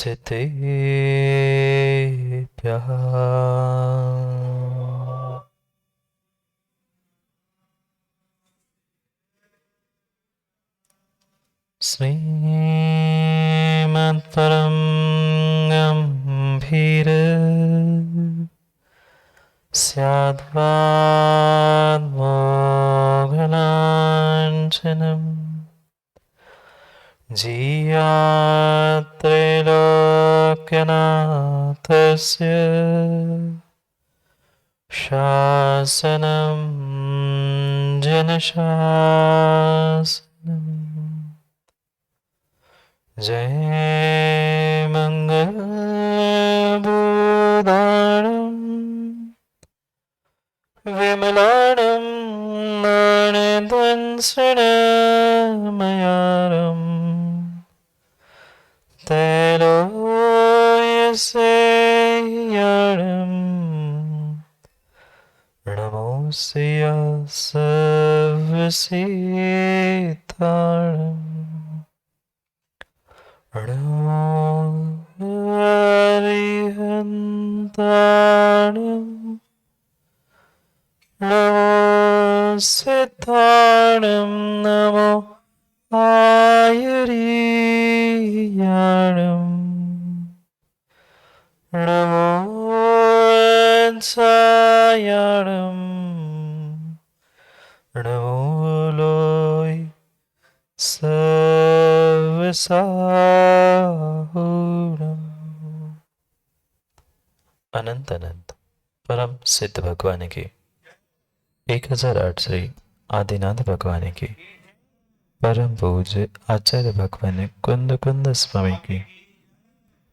सिद्धेभ्यः श्रीमत्परं गम्भीर स्याद्वान्मोघनाञ्चनम् जीयात्रैलोक्यनाथस्य शासनं जनशासनम्। जय मङ्गलबोधाणं विमलाणं मानध्वंसनमयारम् त्रैलोक्यसेय्यणम् नमोऽस्य सर्वसिद्धाणम् अरिहन्ताणम् नमो सिद्धाणं नमो आयरीयाणं नमो सायाणं नमो लोय सर्वसाहुणम्। अनंत अनंत परम सिद्ध भगवान की 1008 श्री आदिनाथ भगवान की परम पूज्य आचार्य भगवान कुंद कुंद स्वामी की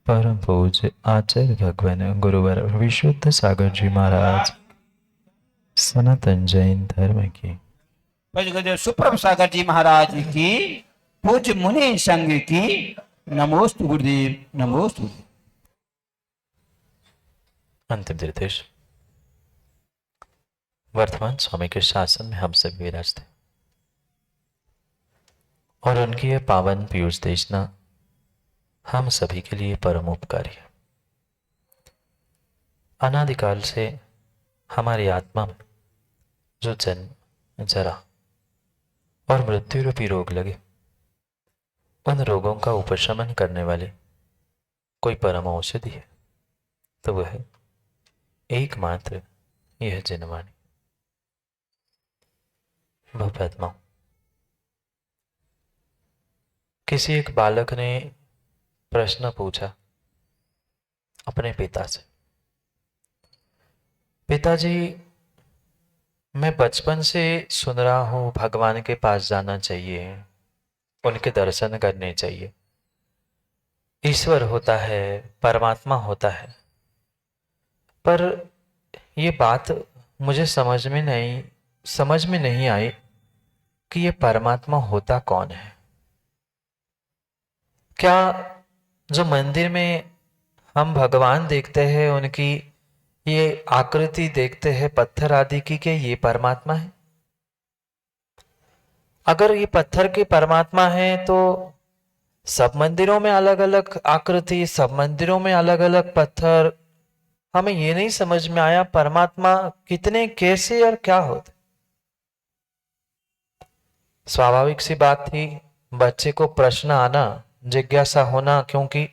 परम पूज्य आचार्य भगवान गुरुवर विशुद्ध सागर जी महाराज सनातन जैन धर्म की सुप्रभ सागर जी महाराज की पूज्य मुनि संघ की नमोस्तु गुरुदेव नमोस्तु। अंतिम निर्देश वर्तमान स्वामी के शासन में हम सभी विराजते और उनकी यह पावन पीयूष देशना हम सभी के लिए परम उपकारी है। अनादिकाल से हमारी आत्मा में जो जन्म जरा और मृत्यु रूपी रोग लगे उन रोगों का उपशमन करने वाले कोई परम औषधि है तो वह है एकमात्र यह जनवाणी। भवत्मा किसी एक बालक ने प्रश्न पूछा अपने पिता से, पिताजी मैं बचपन से सुन रहा हूं भगवान के पास जाना चाहिए, उनके दर्शन करने चाहिए, ईश्वर होता है, परमात्मा होता है, पर ये बात मुझे समझ में नहीं आई कि ये परमात्मा होता कौन है। क्या जो मंदिर में हम भगवान देखते हैं उनकी ये आकृति देखते हैं पत्थर आदि की, क्या ये परमात्मा है? अगर ये पत्थर के परमात्मा है तो सब मंदिरों में अलग अलग आकृति, सब मंदिरों में अलग अलग पत्थर, हमें ये नहीं समझ में आया परमात्मा कितने, कैसे और क्या होते। स्वाभाविक सी बात थी बच्चे को प्रश्न आना, जिज्ञासा होना, क्योंकि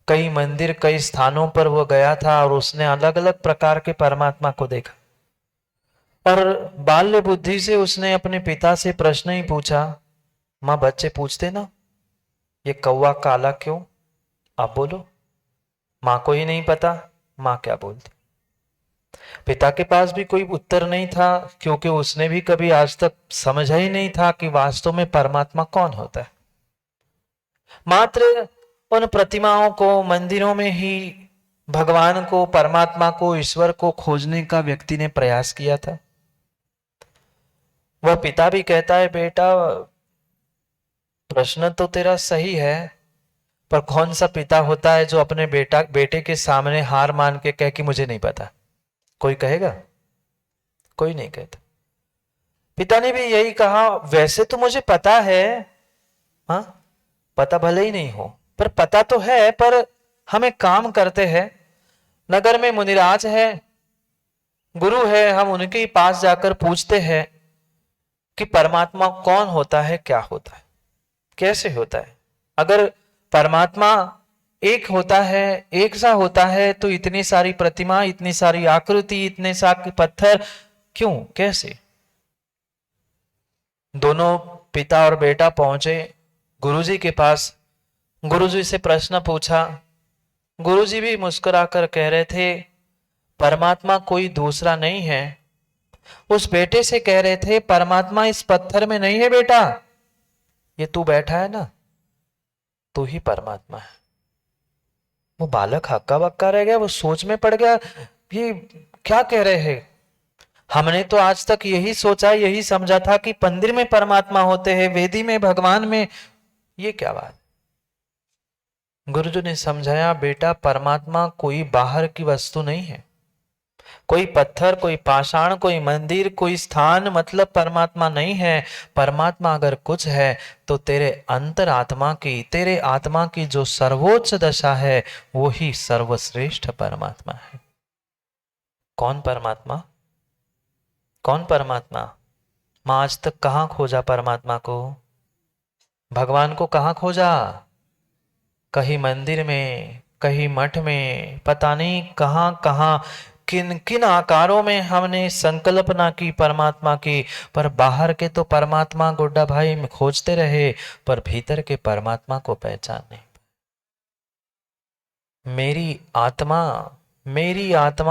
कई मंदिर कई स्थानों पर वो गया था और उसने अलग अलग प्रकार के परमात्मा को देखा और बाल्य बुद्धि से उसने अपने पिता से प्रश्न ही पूछा। माँ बच्चे पूछते ना ये कौवा काला क्यों, आप बोलो। माँ को ही नहीं पता, माँ क्या बोलती। पिता के पास भी कोई उत्तर नहीं था क्योंकि उसने भी कभी आज तक समझा ही नहीं था कि वास्तव में परमात्मा कौन होता है। मात्र उन प्रतिमाओं को, मंदिरों में ही भगवान को, परमात्मा को, ईश्वर को खोजने का व्यक्ति ने प्रयास किया था। वह पिता भी कहता है बेटा प्रश्न तो तेरा सही है, पर कौन सा पिता होता है जो अपने बेटे के सामने हार मान के कहे कि मुझे नहीं पता। कोई कहेगा? कोई नहीं कहता। पिता ने भी यही कहा वैसे तो मुझे पता है, हाँ पता भले ही नहीं हो पर पता तो है, पर हम एक काम करते हैं, नगर में मुनिराज है, गुरु है, हम उनके पास जाकर पूछते हैं कि परमात्मा कौन होता है, क्या होता है, कैसे होता है। अगर परमात्मा एक होता है, एक सा होता है, तो इतनी सारी प्रतिमा, इतनी सारी आकृति, इतने सारे पत्थर क्यों, कैसे? दोनों पिता और बेटा पहुंचे गुरुजी के पास। गुरुजी से प्रश्न पूछा। गुरुजी भी मुस्कुराकर कह रहे थे परमात्मा कोई दूसरा नहीं है। उस बेटे से कह रहे थे परमात्मा इस पत्थर में नहीं है बेटा, ये तू बैठा है ना, तू ही परमात्मा है। वो बालक हक्का बक्का रह गया, वो सोच में पड़ गया, ये क्या कह रहे हैं। हमने तो आज तक यही सोचा, यही समझा था कि मंदिर में परमात्मा होते हैं, वेदी में, भगवान में, ये क्या बात। गुरुजी ने समझाया बेटा परमात्मा कोई बाहर की वस्तु नहीं है, कोई पत्थर, कोई पाषाण, कोई मंदिर, कोई स्थान मतलब परमात्मा नहीं है। परमात्मा अगर कुछ है तो तेरे अंतरात्मा की, तेरे आत्मा की जो सर्वोच्च दशा है वो ही सर्वश्रेष्ठ परमात्मा है। कौन परमात्मा? कौन परमात्मा? मां आज तक कहां खोजा परमात्मा को, भगवान को कहां खोजा? कहीं मंदिर में, कहीं मठ में, पता नहीं कहां कहां, किन किन आकारों में हमने संकल्पना की परमात्मा की, पर बाहर के तो परमात्मा गुड्डा भाई खोजते रहे, पर भीतर के परमात्मा को पहचान नहीं। मेरी आत्मा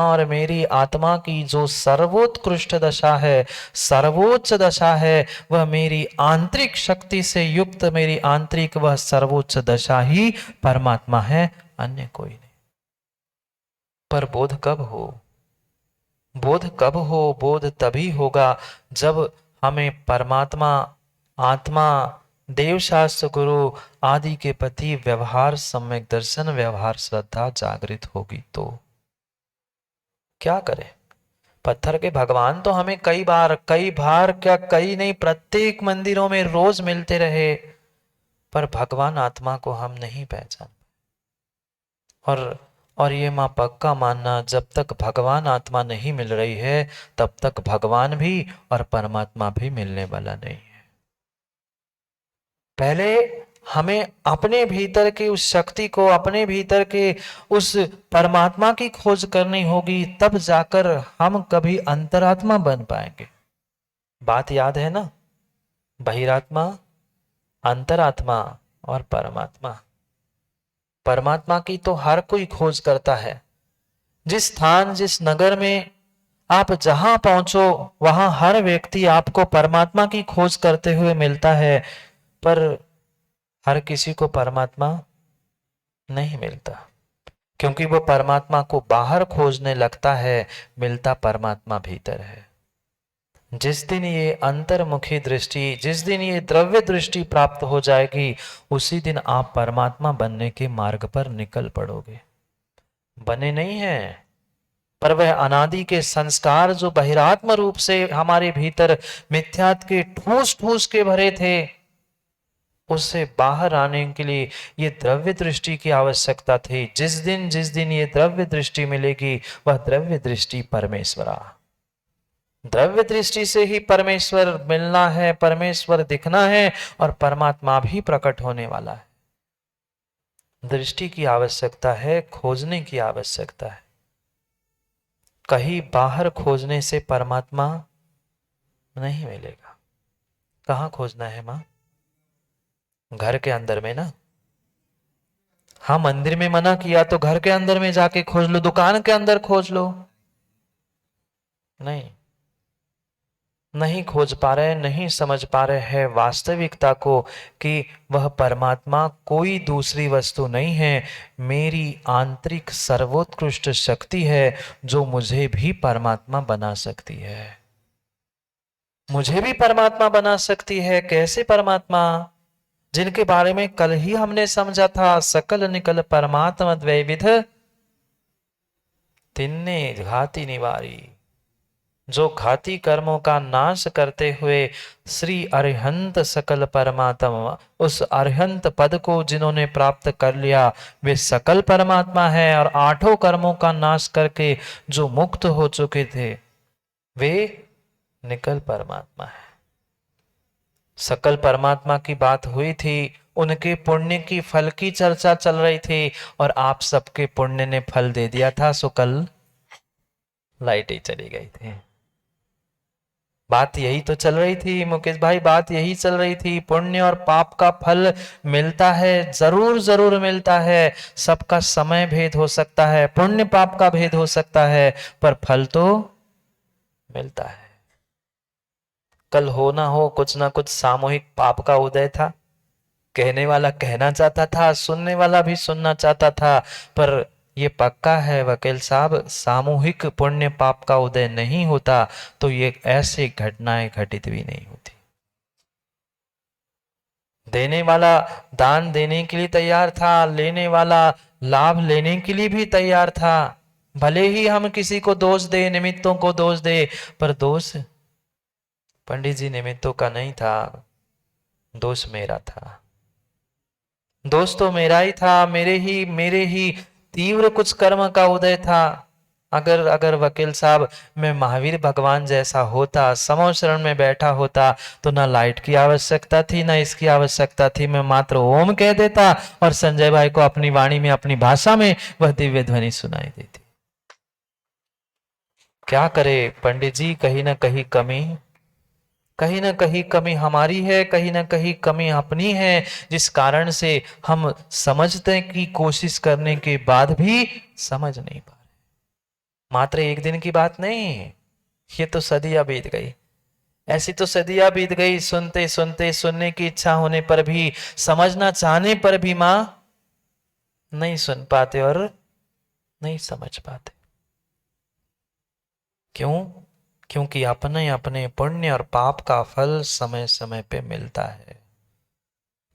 और मेरी आत्मा की जो सर्वोत्कृष्ट दशा है, सर्वोच्च दशा है, वह मेरी आंतरिक शक्ति से युक्त, मेरी आंतरिक वह सर्वोच्च दशा ही परमात्मा है, अन्य कोई नहीं। पर बोध कब हो? बोध कब हो? बोध तभी होगा जब हमें परमात्मा, आत्मा, देव शास्त्र, गुरु आदि के प्रति व्यवहार, सम्यक दर्शन, व्यवहार श्रद्धा जागृत होगी। तो क्या करें? पत्थर के भगवान तो हमें कई बार क्या, कई नहीं, प्रत्येक मंदिरों में रोज मिलते रहे, पर भगवान आत्मा को हम नहीं पहचान। और ये मां पक्का मानना, जब तक भगवान आत्मा नहीं मिल रही है तब तक भगवान भी और परमात्मा भी मिलने वाला नहीं है। पहले हमें अपने भीतर की उस शक्ति को, अपने भीतर के उस परमात्मा की खोज करनी होगी, तब जाकर हम कभी अंतरात्मा बन पाएंगे। बात याद है ना? बहिरात्मा, अंतरात्मा और परमात्मा। परमात्मा की तो हर कोई खोज करता है। जिस स्थान, जिस नगर में आप जहां पहुंचो, वहां हर व्यक्ति आपको परमात्मा की खोज करते हुए मिलता है, पर हर किसी को परमात्मा नहीं मिलता, क्योंकि वो परमात्मा को बाहर खोजने लगता है, मिलता परमात्मा भीतर है। जिस दिन ये अंतर्मुखी दृष्टि, जिस दिन ये द्रव्य दृष्टि प्राप्त हो जाएगी, उसी दिन आप परमात्मा बनने के मार्ग पर निकल पड़ोगे। बने नहीं हैं, पर वह अनादि के संस्कार जो बहिरात्म रूप से हमारे भीतर मिथ्यात के ठूस ठूस के भरे थे, उससे बाहर आने के लिए ये द्रव्य दृष्टि की आवश्यकता थी। जिस दिन ये द्रव्य दृष्टि मिलेगी, वह द्रव्य दृष्टि परमेश्वरा। द्रव्य दृष्टि से ही परमेश्वर मिलना है, परमेश्वर दिखना है, और परमात्मा भी प्रकट होने वाला है। दृष्टि की आवश्यकता है, खोजने की आवश्यकता है। कहीं बाहर खोजने से परमात्मा नहीं मिलेगा। कहां खोजना है मां? घर के अंदर में ना। हाँ, मंदिर में मना किया तो घर के अंदर में जाके खोज लो, दुकान के अंदर खोज लो। नहीं खोज पा रहे, नहीं समझ पा रहे हैं वास्तविकता को कि वह परमात्मा कोई दूसरी वस्तु नहीं है, मेरी आंतरिक सर्वोत्कृष्ट शक्ति है जो मुझे भी परमात्मा बना सकती है। मुझे भी परमात्मा बना सकती है। कैसे परमात्मा? जिनके बारे में कल ही हमने समझा था, सकल निकल परमात्मा द्वैविध तिन्ने घाति निवारी। जो घाती कर्मों का नाश करते हुए श्री अरिहंत सकल परमात्मा, उस अरिहंत पद को जिन्होंने प्राप्त कर लिया वे सकल परमात्मा है। और आठों कर्मों का नाश करके जो मुक्त हो चुके थे वे निकल परमात्मा है। सकल परमात्मा की बात हुई थी, उनके पुण्य की फल की चर्चा चल रही थी और आप सबके पुण्य ने फल दे दिया था, सो कल लाइट ही चली गई थी। बात यही तो चल रही थी मुकेश भाई, बात यही चल रही थी। पुण्य और पाप का फल मिलता है, जरूर जरूर मिलता है। सबका समय भेद हो सकता है, पुण्य पाप का भेद हो सकता है, पर फल तो मिलता है। कल हो ना हो कुछ ना कुछ सामूहिक पाप का उदय था। कहने वाला कहना चाहता था, सुनने वाला भी सुनना चाहता था, पर ये पक्का है वकील साहब, सामूहिक पुण्य पाप का उदय नहीं होता तो ये ऐसी घटनाएं घटित भी नहीं होती। देने वाला दान देने के लिए तैयार था, लेने वाला लाभ लेने के लिए भी तैयार था। भले ही हम किसी को दोष दे, निमित्तों को दोष दे, पर दोष पंडित जी निमित्तों का नहीं था, दोष मेरा था। दोष तो मेरा ही था, मेरे ही तीव्र कुछ कर्म का उदय था। अगर अगर वकील साहब मैं महावीर भगवान जैसा होता, समो शरण में बैठा होता, तो ना लाइट की आवश्यकता थी ना इसकी आवश्यकता थी। मैं मात्र ओम कह देता और संजय भाई को अपनी वाणी में, अपनी भाषा में वह दिव्य ध्वनि सुनाई देती। क्या करे पंडित जी, कहीं ना कहीं कमी, कहीं ना कहीं कमी हमारी है, कहीं ना कहीं कमी अपनी है, जिस कारण से हम समझने की कोशिश करने के बाद भी समझ नहीं पा रहे। मात्र एक दिन की बात नहीं, ये तो सदियां बीत गई। ऐसी तो सदियां बीत गई, सुनते सुनते, सुनने की इच्छा होने पर भी, समझना चाहने पर भी मां नहीं सुन पाते और नहीं समझ पाते। क्यों? क्योंकि अपने अपने पुण्य और पाप का फल समय समय पे मिलता है।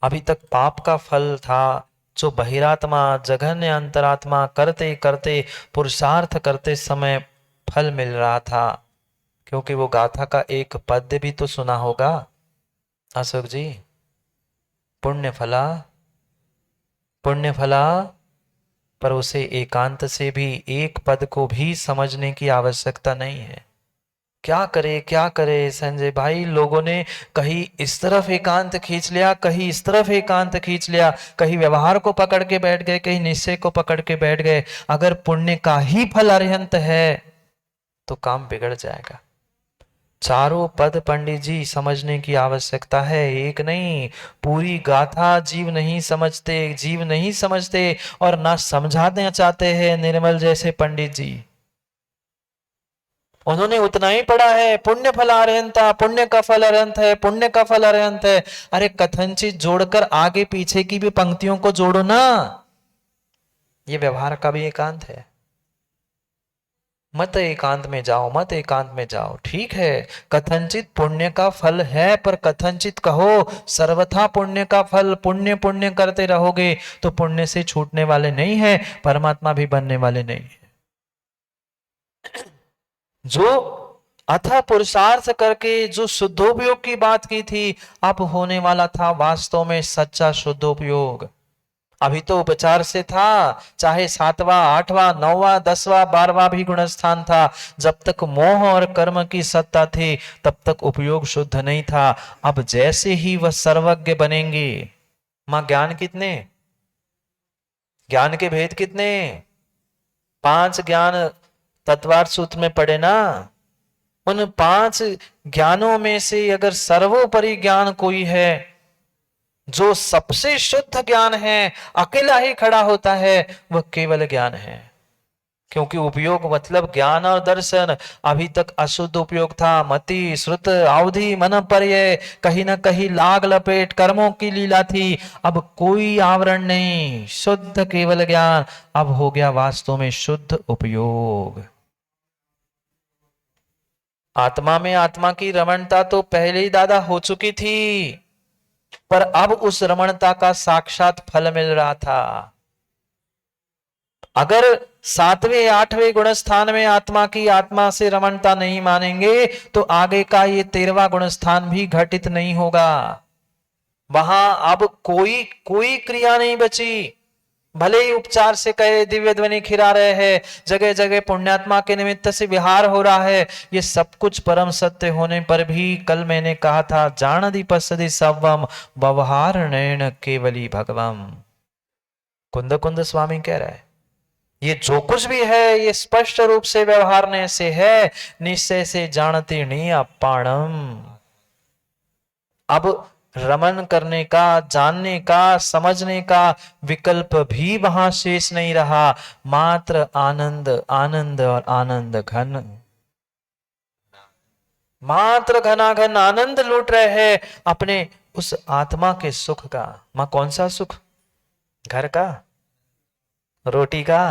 अभी तक पाप का फल था, जो बहिरात्मा, जघन्य अंतरात्मा करते करते, पुरुषार्थ करते समय फल मिल रहा था। क्योंकि वो गाथा का एक पद्य भी तो सुना होगा अशोक जी, पुण्य फला, पुण्य फला। पर उसे एकांत से भी, एक पद को भी समझने की आवश्यकता नहीं है। क्या करे क्या करे संजय भाई, लोगों ने कहीं इस तरफ एकांत खींच लिया, कहीं इस तरफ एकांत खींच लिया, कहीं व्यवहार को पकड़ के बैठ गए, कहीं निश्चय को पकड़ के बैठ गए। अगर पुण्य का ही फल अरिहंत है तो काम बिगड़ जाएगा। चारों पद पंडित जी समझने की आवश्यकता है, एक नहीं, पूरी गाथा जीव नहीं समझते, जीव नहीं समझते और ना समझाना चाहते हैं। निर्मल जैसे पंडित जी, उन्होंने उतना ही पढ़ा है, पुण्य फल अरहंता, पुण्य का फल अरहंत है, पुण्य का फल अरहंत है। अरे कथनचित जोड़कर आगे पीछे की भी पंक्तियों को जोड़ो ना, ये व्यवहार का भी एकांत है। मत एकांत में जाओ, मत एकांत में जाओ, ठीक है कथनचित पुण्य का फल है, पर कथनचित कहो सर्वथा पुण्य का फल। पुण्य पुण्य करते रहोगे तो पुण्य से छूटने वाले नहीं है, परमात्मा भी बनने वाले नहीं है। जो अथा पुरुषार्थ करके जो शुद्धोपयोग की बात की थी, अब होने वाला था वास्तव में सच्चा शुद्धोपयोग। अभी तो उपचार से था, चाहे 7वां 8वां 9वां 10वां 12वां भी गुणस्थान था, जब तक मोह और कर्म की सत्ता थी तब तक उपयोग शुद्ध नहीं था। अब जैसे ही वह सर्वज्ञ बनेंगे, मां ज्ञान कितने, ज्ञान के भेद कितने, 5 ज्ञान तत्वार्थ सूत्र में पढ़े ना। उन 5 ज्ञानों में से अगर सर्वोपरि ज्ञान कोई है, जो सबसे शुद्ध ज्ञान है, अकेला ही खड़ा होता है, वह केवल ज्ञान है। क्योंकि उपयोग मतलब ज्ञान और दर्शन, अभी तक अशुद्ध उपयोग था। मति श्रुत अवधि मन पर्यय, कहीं ना कहीं लाग लपेट कर्मों की लीला थी। अब कोई आवरण नहीं, शुद्ध केवल ज्ञान। अब हो गया वास्तव में शुद्ध उपयोग। आत्मा में आत्मा की रमणता तो पहले ही दादा हो चुकी थी, पर अब उस रमणता का साक्षात फल मिल रहा था। अगर 7वें 8वें गुण स्थान में आत्मा की आत्मा से रमणता नहीं मानेंगे तो आगे का ये 13वां गुण स्थान भी घटित नहीं होगा। वहां अब कोई कोई क्रिया नहीं बची। भले ही उपचार से कहे दिव्य ध्वनि खिला रहे हैं, जगह जगह पुण्यात्मा के निमित्त से विहार हो रहा है, ये सब कुछ परम सत्य होने पर भी कल मैंने कहा था जान दीपसदि सवम व्यवहार नयन केवली भगवम। कुंद कुंद स्वामी कह रहा है ये जो कुछ भी है ये स्पष्ट रूप से व्यवहारने से है, निश्चय से जानती नहीं अपाणम। अब रमन करने का, जानने का, समझने का विकल्प भी वहां शेष नहीं रहा। मात्र आनंद आनंद और आनंद घन, मात्र घनाघन आनंद लूट रहे हैं अपने उस आत्मा के सुख का। मां कौन सा सुख? घर का, रोटी का,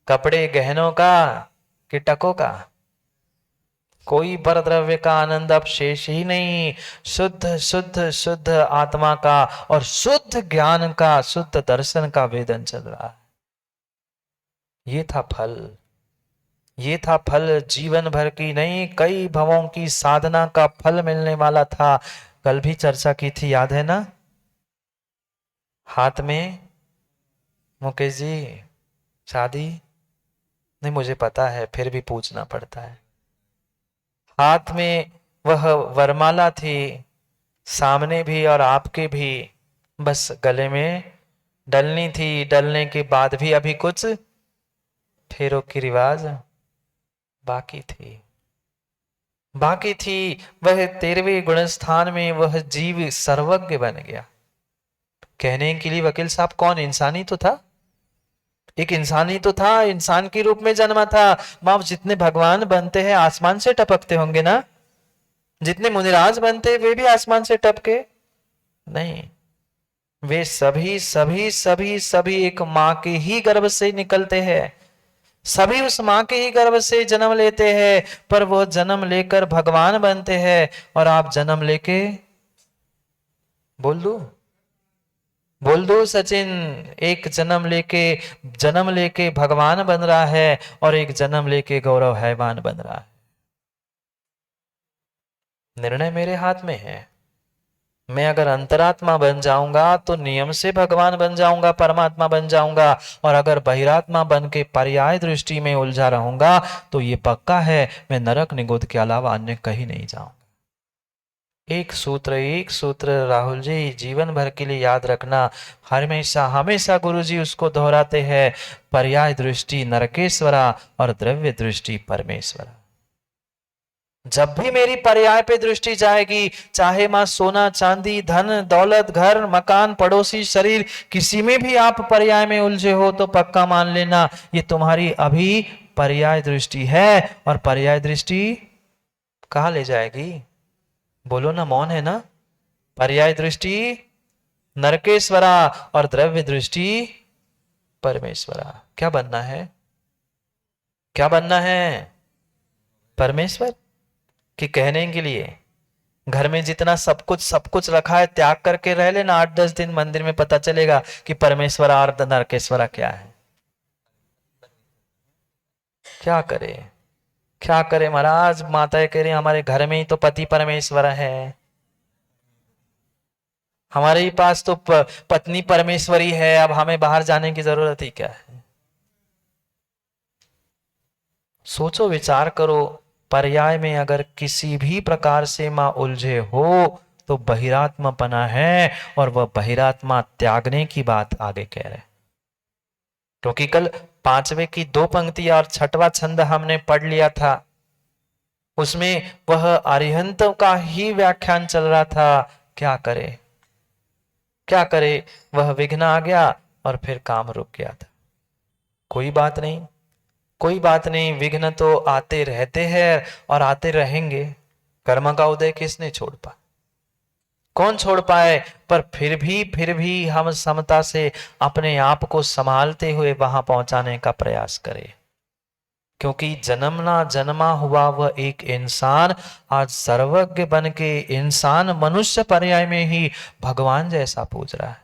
कपड़े गहनों का, कि टकों का? कोई पर द्रव्य का आनंद अब शेष ही नहीं। शुद्ध शुद्ध शुद्ध आत्मा का और शुद्ध ज्ञान का, शुद्ध दर्शन का वेदन चल रहा है। ये था फल, ये था फल। जीवन भर की नहीं, कई भवों की साधना का फल मिलने वाला था। कल भी चर्चा की थी, याद है ना? हाथ में मुकेश जी शादी नहीं, मुझे पता है फिर भी पूछना पड़ता है। हाथ में वह वरमाला थी, सामने भी और आपके भी, बस गले में डलनी थी। डलने के बाद भी अभी कुछ फेरों की रिवाज बाकी थी, बाकी थी। वह 13वें गुण स्थान में वह जीव सर्वज्ञ बन गया। कहने के लिए वकील साहब कौन? इंसानी तो था, एक इंसानी तो था, इंसान के रूप में जन्मा था। मां जितने भगवान बनते हैं आसमान से टपकते होंगे ना? जितने मुनिराज बनते वे भी आसमान से टपके नहीं, वे सभी सभी सभी सभी एक मां के ही गर्भ से निकलते हैं। सभी उस मां के ही गर्भ से जन्म लेते हैं, पर वो जन्म लेकर भगवान बनते हैं। और आप जन्म लेके बोल दो सचिन, एक जन्म लेके भगवान बन रहा है और एक जन्म लेके गौरव हैवान बन रहा है। निर्णय मेरे हाथ में है। मैं अगर अंतरात्मा बन जाऊंगा तो नियम से भगवान बन जाऊंगा, परमात्मा बन जाऊंगा। और अगर बहिरात्मा बन के पर्याय दृष्टि में उलझा रहूंगा तो ये पक्का है मैं नरक निगोद के अलावा अन्य कहीं नहीं जाऊंगा। एक सूत्र राहुल जी जीवन भर के लिए याद रखना। हमेशा हमेशा गुरु जी उसको दोहराते हैं, पर्याय दृष्टि नरकेश्वरा और द्रव्य दृष्टि परमेश्वरा। जब भी मेरी पर्याय पे दृष्टि जाएगी, चाहे मां सोना चांदी धन दौलत घर मकान पड़ोसी शरीर किसी में भी आप पर्याय में उलझे हो तो पक्का मान लेना ये तुम्हारी अभी पर्याय दृष्टि है। और पर्याय दृष्टि कहां ले जाएगी? बोलो ना, मौन है ना? पर्याय दृष्टि नरकेश्वरा और द्रव्य दृष्टि परमेश्वरा। क्या बनना है? क्या बनना है? परमेश्वर कि कहने के लिए घर में जितना सब कुछ रखा है त्याग करके रह लेना, 8-10 दिन मंदिर में पता चलेगा कि परमेश्वर और नरकेश्वरा क्या है। क्या करे महाराज? माता कह रही हमारे घर में ही तो पति परमेश्वर है, हमारे ही पास तो पत्नी परमेश्वरी है, अब हमें बाहर जाने की जरूरत ही क्या है? सोचो विचार करो। पर्याय में अगर किसी भी प्रकार से मां उलझे हो तो बहिरात्मापना है, और वह बहिरात्मा त्यागने की बात आगे कह रहे। क्योंकि कल 5वें की 2 पंक्ति और 6वां छंद हमने पढ़ लिया था, उसमें वह अरिहंत का ही व्याख्यान चल रहा था। क्या करे वह विघ्न आ गया और फिर काम रुक गया था। कोई बात नहीं, विघ्न तो आते रहते हैं और आते रहेंगे। कर्म का उदय किसने छोड़ पाया? कौन छोड़ पाए? पर फिर भी हम समता से अपने आप को संभालते हुए वहां पहुंचाने का प्रयास करें। क्योंकि जन्मना जन्मा हुआ वह एक इंसान आज सर्वज्ञ बन के इंसान मनुष्य पर्याय में ही भगवान जैसा पूज रहा है।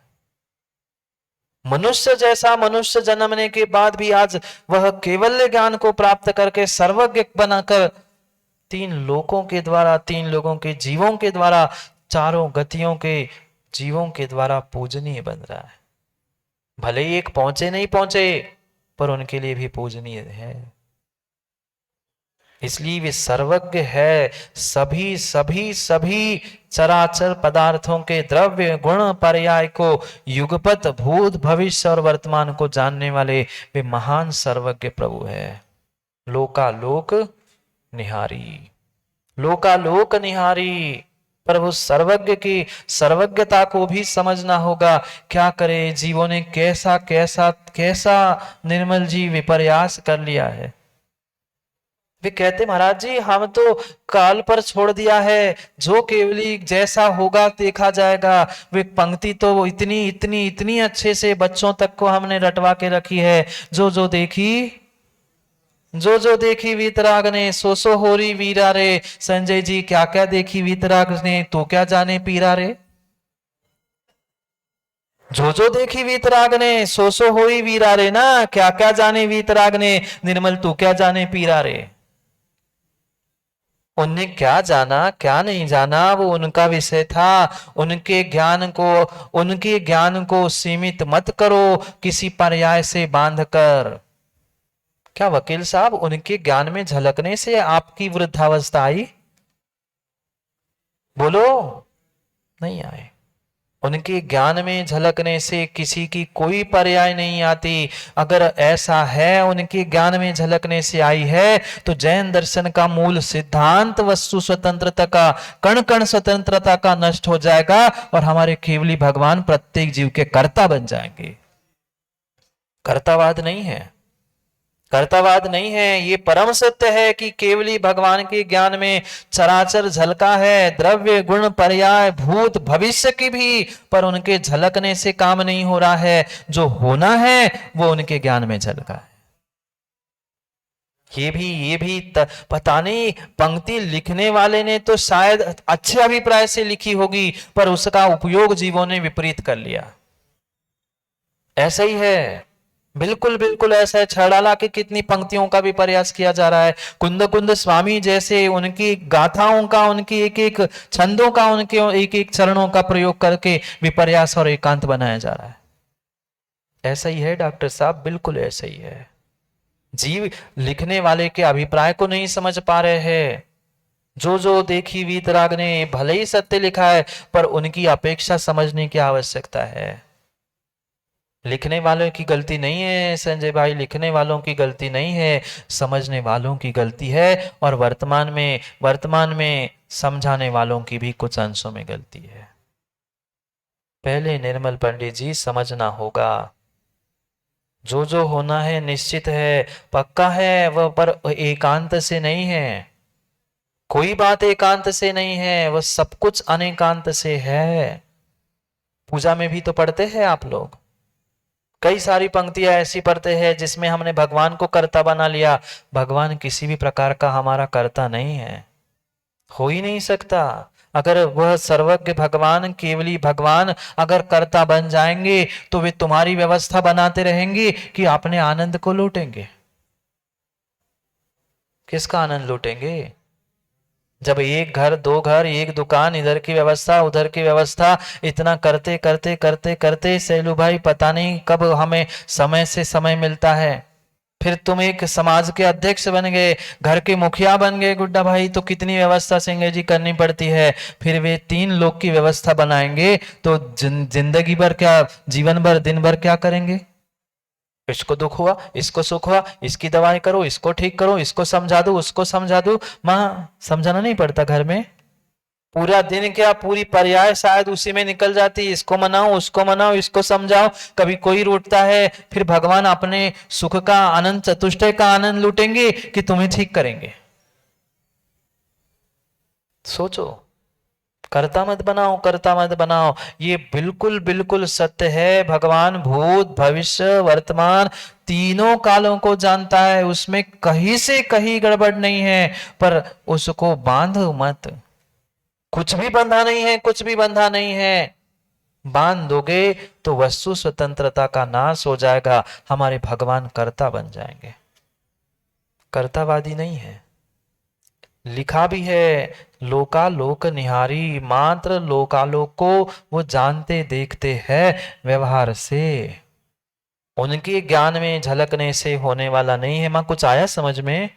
मनुष्य जैसा मनुष्य जन्मने के बाद भी आज वह केवल्य ज्ञान को प्राप्त करके सर्वज्ञ बनाकर तीन लोकों के द्वारा, तीन लोगों के जीवों के द्वारा, चारों गतियों के जीवों के द्वारा पूजनीय बन रहा है। भले ही एक पहुंचे नहीं पहुंचे, पर उनके लिए भी पूजनीय है। इसलिए वे सर्वज्ञ है। सभी सभी सभी चराचर पदार्थों के द्रव्य गुण पर्याय को, युगपत भूत भविष्य और वर्तमान को जानने वाले वे महान सर्वज्ञ प्रभु है। लोकालोक निहारी, लोकालोक निहारी। प्रभु सर्वज्ञ की सर्वज्ञता को भी समझना होगा। क्या करे, जीवों ने कैसा कैसा कैसा निर्मल जी विपर्यास कर लिया है। वे कहते महाराज जी हम तो काल पर छोड़ दिया है, जो केवली जैसा होगा देखा जाएगा। वे पंक्ति तो इतनी इतनी इतनी अच्छे से बच्चों तक को हमने रटवा के रखी है। जो जो देखी वीतराग ने, सो होरी वीरा रे। संजय जी क्या क्या देखी वीतराग ने, तो क्या जाने पीरा रे। जो देखी वीतराग ने, सो होरी वीरा रे ना, क्या क्या जाने वीतराग ने, निर्मल तू क्या जाने पीरा रे। उनने क्या जाना क्या नहीं जाना वो उनका विषय था। उनके ज्ञान को सीमित मत करो किसी पर्याय से बांधकर। क्या वकील साहब उनके ज्ञान में झलकने से आपकी वृद्धावस्था आई? बोलो, नहीं आए। उनके ज्ञान में झलकने से किसी की कोई पर्याय नहीं आती। अगर ऐसा है उनके ज्ञान में झलकने से आई है तो जैन दर्शन का मूल सिद्धांत वस्तु स्वतंत्रता का, कण कण स्वतंत्रता का नष्ट हो जाएगा और हमारे केवली भगवान प्रत्येक जीव के कर्ता बन जाएंगे। कर्तावाद नहीं है, कर्तावाद नहीं है। ये परम सत्य है कि केवली भगवान के ज्ञान में चराचर झलका है, द्रव्य गुण पर्याय भूत भविष्य की भी, पर उनके झलकने से काम नहीं हो रहा है। जो होना है वो उनके ज्ञान में झलका है। ये भी पता नहीं, पंक्ति लिखने वाले ने तो शायद अच्छे अभिप्राय से लिखी होगी, पर उसका उपयोग जीवों ने विपरीत कर लिया। ऐसा ही है, बिल्कुल बिल्कुल ऐसा है। छड़ाला की कितनी पंक्तियों का भी प्रयास किया जा रहा है। कुंद कुंद स्वामी जैसे उनकी गाथाओं का, उनकी एक एक छंदों का, उनके एक एक चरणों का प्रयोग करके विपर्यास और एकांत बनाया जा रहा है। ऐसा ही है डॉक्टर साहब, बिल्कुल ऐसा ही है। जीव लिखने वाले के अभिप्राय को नहीं समझ पा रहे हैं। जो देखी वीतराग ने भले ही सत्य लिखा है, पर उनकी अपेक्षा समझने की आवश्यकता है। लिखने वालों की गलती नहीं है संजय भाई, लिखने वालों की गलती नहीं है, समझने वालों की गलती है। और वर्तमान में समझाने वालों की भी कुछ अंशों में गलती है। पहले निर्मल पंडित जी समझना होगा, जो होना है निश्चित है, पक्का है वह, पर एकांत से नहीं है। कोई बात एकांत से नहीं है, वह सब कुछ अनेकांत से है। पूजा में भी तो पढ़ते हैं आप लोग, कई सारी पंक्तियां ऐसी पढ़ते हैं जिसमें हमने भगवान को कर्ता बना लिया। भगवान किसी भी प्रकार का हमारा कर्ता नहीं है, हो ही नहीं सकता। अगर वह सर्वज्ञ भगवान, केवली भगवान अगर कर्ता बन जाएंगे तो वे तुम्हारी व्यवस्था बनाते रहेंगे कि अपने आनंद को लूटेंगे। किसका आनंद लूटेंगे? जब एक घर दो घर, एक दुकान, इधर की व्यवस्था उधर की व्यवस्था, इतना करते करते करते करते सैलू भाई पता नहीं कब हमें समय से समय मिलता है। फिर तुम एक समाज के अध्यक्ष बन गए, घर के मुखिया बन गए गुड्डा भाई, तो कितनी व्यवस्था सिंह जी करनी पड़ती है। फिर वे तीन लोग की व्यवस्था बनाएंगे तो जिंदगी भर क्या, जीवन भर दिन भर क्या करेंगे? इसको दुख हुआ, इसको सुख हुआ, इसकी दवाई करो, इसको ठीक करो, इसको समझा दो, उसको समझा दो। मां समझाना नहीं पड़ता घर में? पूरा दिन क्या, पूरी पर्याय शायद उसी में निकल जाती। इसको मनाओ, उसको मनाओ, इसको समझाओ। कभी कोई रूठता है, फिर भगवान अपने सुख का आनंद, चतुष्टय का आनंद लूटेंगे कि तुम्हें ठीक करेंगे? सोचो, कर्ता मत बनाओ, कर्ता मत बनाओ। ये बिल्कुल बिल्कुल सत्य है। भगवान भूत भविष्य वर्तमान तीनों कालों को जानता है, उसमें कहीं से कहीं गड़बड़ नहीं है, पर उसको बांधो मत। कुछ भी बंधा नहीं है, कुछ भी बंधा नहीं है। बांध दोगे तो वस्तु स्वतंत्रता का नाश हो जाएगा, हमारे भगवान कर्ता बन जाएंगे। कर्तावादी नहीं है। लिखा भी है, लोकालोक निहारी, मात्र लोकालोक को वो जानते देखते हैं व्यवहार से, उनके ज्ञान में झलकने से होने वाला नहीं है। मां कुछ आया समझ में?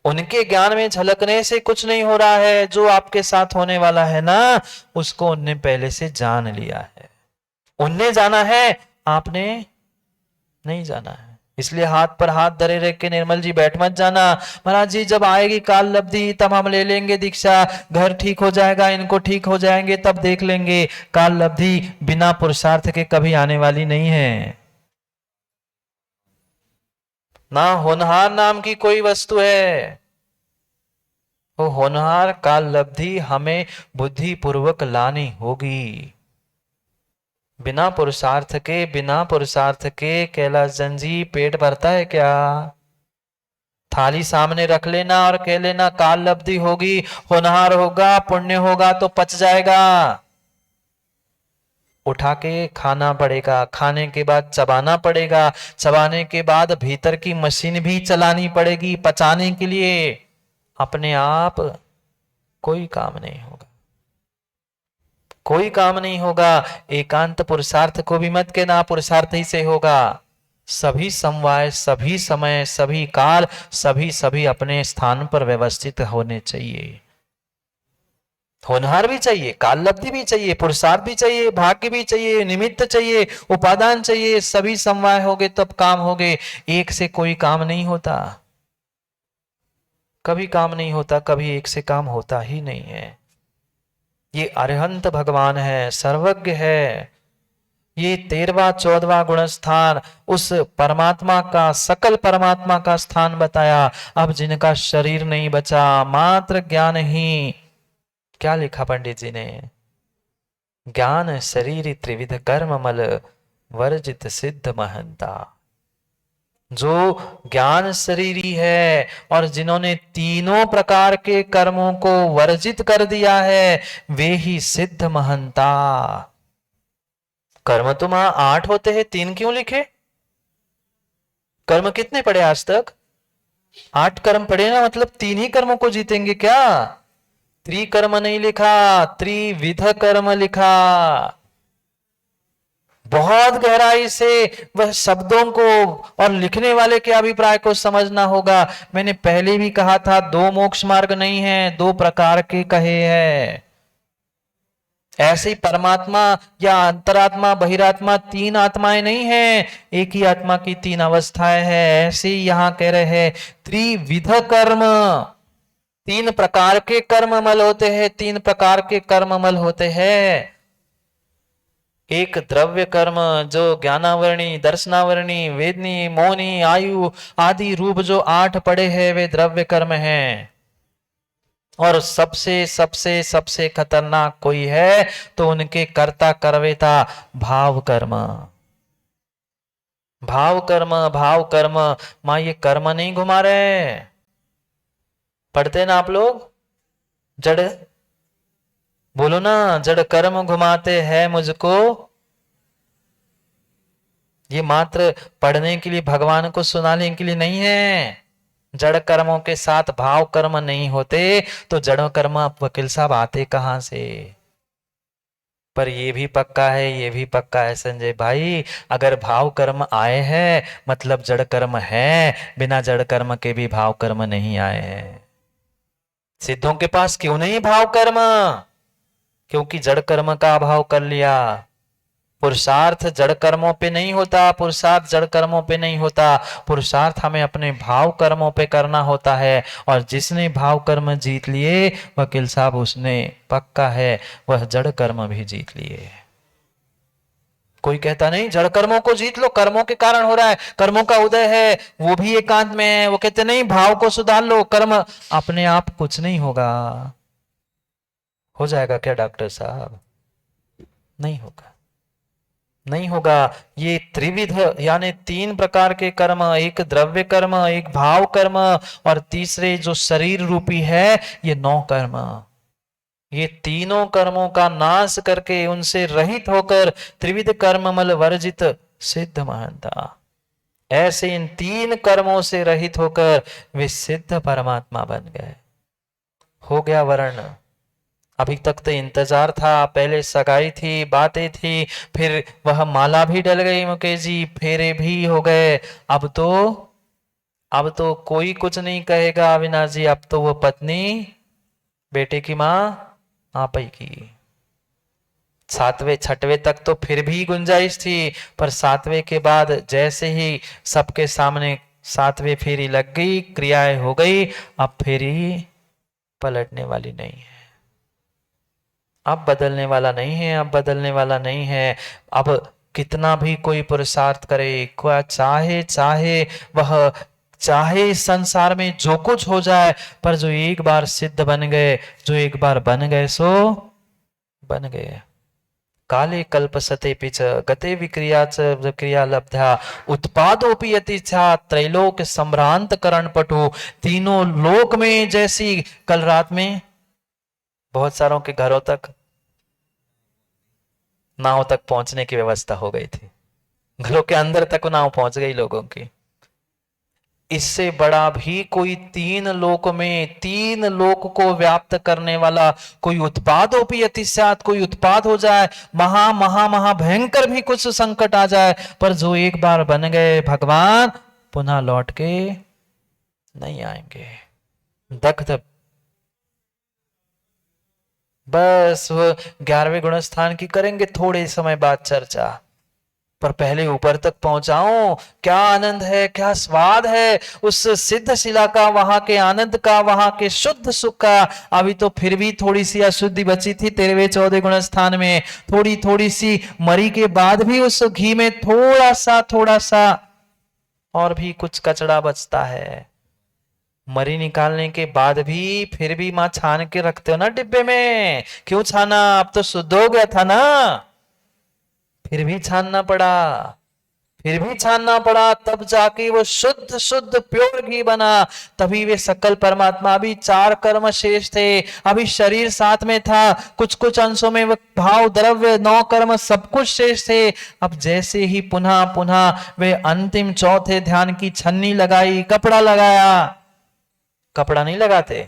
उनके ज्ञान में झलकने से कुछ नहीं हो रहा है। जो आपके साथ होने वाला है ना, उसको उनने पहले से जान लिया है। उनने जाना है, आपने नहीं जाना है। इसलिए हाथ पर हाथ धरे रख के निर्मल जी बैठ मत जाना, महाराज जी जब आएगी काल लब्धि तब हम ले लेंगे दीक्षा, घर ठीक हो जाएगा, इनको ठीक हो जाएंगे तब देख लेंगे। काल लब्धि बिना पुरुषार्थ के कभी आने वाली नहीं है। ना होनहार नाम की कोई वस्तु है। वो होनहार काल लब्धि हमें बुद्धि पूर्वक लानी होगी। बिना पुरुषार्थ के कैलाशचंद जी पेट भरता है क्या? थाली सामने रख लेना और कह लेना काल लब्धि होगी, होनहार होगा, पुण्य होगा तो पच जाएगा। उठा के खाना पड़ेगा, खाने के बाद चबाना पड़ेगा, चबाने के बाद भीतर की मशीन भी चलानी पड़ेगी पचाने के लिए। अपने आप कोई काम नहीं होगा, कोई काम नहीं होगा। एकांत पुरुषार्थ को भी मत कहना पुरुषार्थ ही से होगा। सभी समवाय, सभी समय, सभी काल, सभी अपने स्थान पर व्यवस्थित होने चाहिए। होनहार भी चाहिए, काल लब्धि भी चाहिए, पुरुषार्थ भी चाहिए, भाग्य भी चाहिए, निमित्त चाहिए, उपादान चाहिए। सभी समवाय होगे तब काम होगे। एक से कोई काम नहीं होता, कभी काम नहीं होता, कभी एक से काम होता ही नहीं है। ये अरहंत भगवान है, सर्वज्ञ है। ये 13वां 14वां गुण स्थान उस परमात्मा का, सकल परमात्मा का स्थान बताया। अब जिनका शरीर नहीं बचा, मात्र ज्ञान ही, क्या लिखा पंडित जी ने? ज्ञान शरीर त्रिविध कर्म मल वर्जित सिद्ध महंता। जो ज्ञान शरीरी है और जिन्होंने तीनों प्रकार के कर्मों को वर्जित कर दिया है, वे ही सिद्ध महंता। कर्म तो वहां 8 होते हैं, 3 क्यों लिखे? कर्म कितने पढ़े आज तक? 8 कर्म पढ़े ना, मतलब 3 ही कर्मों को जीतेंगे क्या? त्रिकर्म नहीं लिखा, त्रिविध कर्म लिखा। बहुत गहराई से वह शब्दों को और लिखने वाले के अभिप्राय को समझना होगा। मैंने पहले भी कहा था, 2 मोक्ष मार्ग नहीं है, 2 प्रकार के कहे हैं। ऐसे ही परमात्मा या अंतरात्मा, बहिरात्मा 3 आत्माएं नहीं है, एक ही आत्मा की 3 अवस्थाएं हैं। ऐसे ही यहां कह रहे हैं त्रिविध कर्म, 3 प्रकार के कर्ममल होते हैं, 3 प्रकार के कर्ममल होते हैं। एक द्रव्य कर्म जो ज्ञानावरणी, दर्शनावरणी, वेदनी, मौनी, आयु आदि रूप जो 8 पड़े हैं, वे द्रव्य कर्म हैं। और सबसे सबसे सबसे खतरनाक कोई है तो उनके कर्ता करवेता भाव कर्म। भाव कर्म, भाव कर्म। मां ये कर्म नहीं घुमा रहे, पढ़ते ना आप लोग? जड़, बोलो ना, जड़ कर्म घुमाते हैं मुझको। ये मात्र पढ़ने के लिए, भगवान को सुनाने के लिए नहीं है। जड़ कर्मों के साथ भाव कर्म नहीं होते तो जड़ कर्म वकील साहब आते कहां से? पर ये भी पक्का है, ये भी पक्का है संजय भाई, अगर भाव कर्म आए हैं मतलब जड़ कर्म है, बिना जड़ कर्म के भी भाव कर्म नहीं आए हैं। सिद्धों के पास क्यों नहीं भाव कर्म? क्योंकि जड़ कर्म का अभाव कर लिया। पुरुषार्थ जड़ कर्मों पे नहीं होता, पुरुषार्थ जड़ कर्मों पे नहीं होता, पुरुषार्थ हमें अपने भाव कर्मों पे करना होता है। और जिसने भाव कर्म जीत लिए वकील साहब, उसने पक्का है वह जड़ कर्म भी जीत लिए। कोई कहता नहीं जड़ कर्मों को जीत लो, कर्मों के कारण हो रहा है, कर्मों का उदय है, वो भी एकांत में है। वो कहते नहीं भाव को सुधार लो, कर्म अपने आप कुछ नहीं होगा। हो जाएगा क्या डॉक्टर साहब? नहीं होगा, नहीं होगा। ये त्रिविध यानी 3 प्रकार के कर्म, एक द्रव्य कर्म, एक भाव कर्म और तीसरे जो शरीर रूपी है, ये 9 कर्म। ये तीनों कर्मों का नाश करके उनसे रहित होकर त्रिविध कर्ममल वर्जित सिद्ध महंता, ऐसे इन तीन कर्मों से रहित होकर वे सिद्ध परमात्मा बन गए। हो गया वर्ण। अभी तक तो इंतजार था, पहले सगाई थी, बातें थी, फिर वह माला भी डल गई मुकेश जी, फेरे भी हो गए। अब तो कोई कुछ नहीं कहेगा अविनाश जी, अब तो वो पत्नी बेटे की मां आप ही की। सातवें छठवें तक तो फिर भी गुंजाइश थी, पर सातवें के बाद जैसे ही सबके सामने सातवें फेरी लग गई, क्रियाएं हो गई, अब फेरी पलटने वाली नहीं है, अब बदलने वाला नहीं है, अब बदलने वाला नहीं है। अब कितना भी कोई पुरुषार्थ करे, चाहे चाहे वह चाहे इस संसार में जो कुछ हो जाए, पर जो एक बार सिद्ध बन गए, जो एक बार बन गए सो बन गए। काले कल्पसते पिच गते विक्रिया च क्रिया लब्ध्या उत्पादोपि यतिच्छा त्रैलोक सम्भ्रांत करण पटु। तीनों लोक में जैसी कल रात में बहुत सारों के घरों तक नाव तक पहुंचने की व्यवस्था हो गई थी, घरों के अंदर तक नाव पहुंच गई लोगों की। इससे बड़ा भी कोई तीन लोक में तीन लोक को व्याप्त करने वाला कोई उत्पादोपि अतिस्यात्, कोई उत्पाद हो जाए, महा महा महा भयंकर भी कुछ संकट आ जाए, पर जो एक बार बन गए भगवान पुनः लौट के नहीं आएंगे। दग्ध बस वो 11वें गुणस्थान की करेंगे थोड़े समय बाद चर्चा, पर पहले ऊपर तक पहुंचाऊं। क्या आनंद है, क्या स्वाद है उस सिद्ध शिला का, वहां के आनंद का, वहां के शुद्ध सुख का। अभी तो फिर भी थोड़ी सी अशुद्धि बची थी 13वें 14वें गुणस्थान में, थोड़ी थोड़ी सी मरी के बाद भी उस घी में थोड़ा सा और भी कुछ कचड़ा बचता है। मरी निकालने के बाद भी फिर भी मां छान के रखते हो ना डिब्बे में। क्यों छाना, अब तो शुद्ध हो गया था ना, फिर भी छानना पड़ा, फिर भी छानना पड़ा, तब जाके वो शुद्ध शुद्ध प्योर घी बना। तभी वे सकल परमात्मा, अभी 4 कर्म शेष थे, अभी शरीर साथ में था, कुछ कुछ अंशों में वो भाव द्रव्य 9 कर्म सब कुछ शेष थे। अब जैसे ही पुनः पुनः वे अंतिम चौथे ध्यान की छन्नी लगाई, कपड़ा लगाया, कपड़ा नहीं लगाते,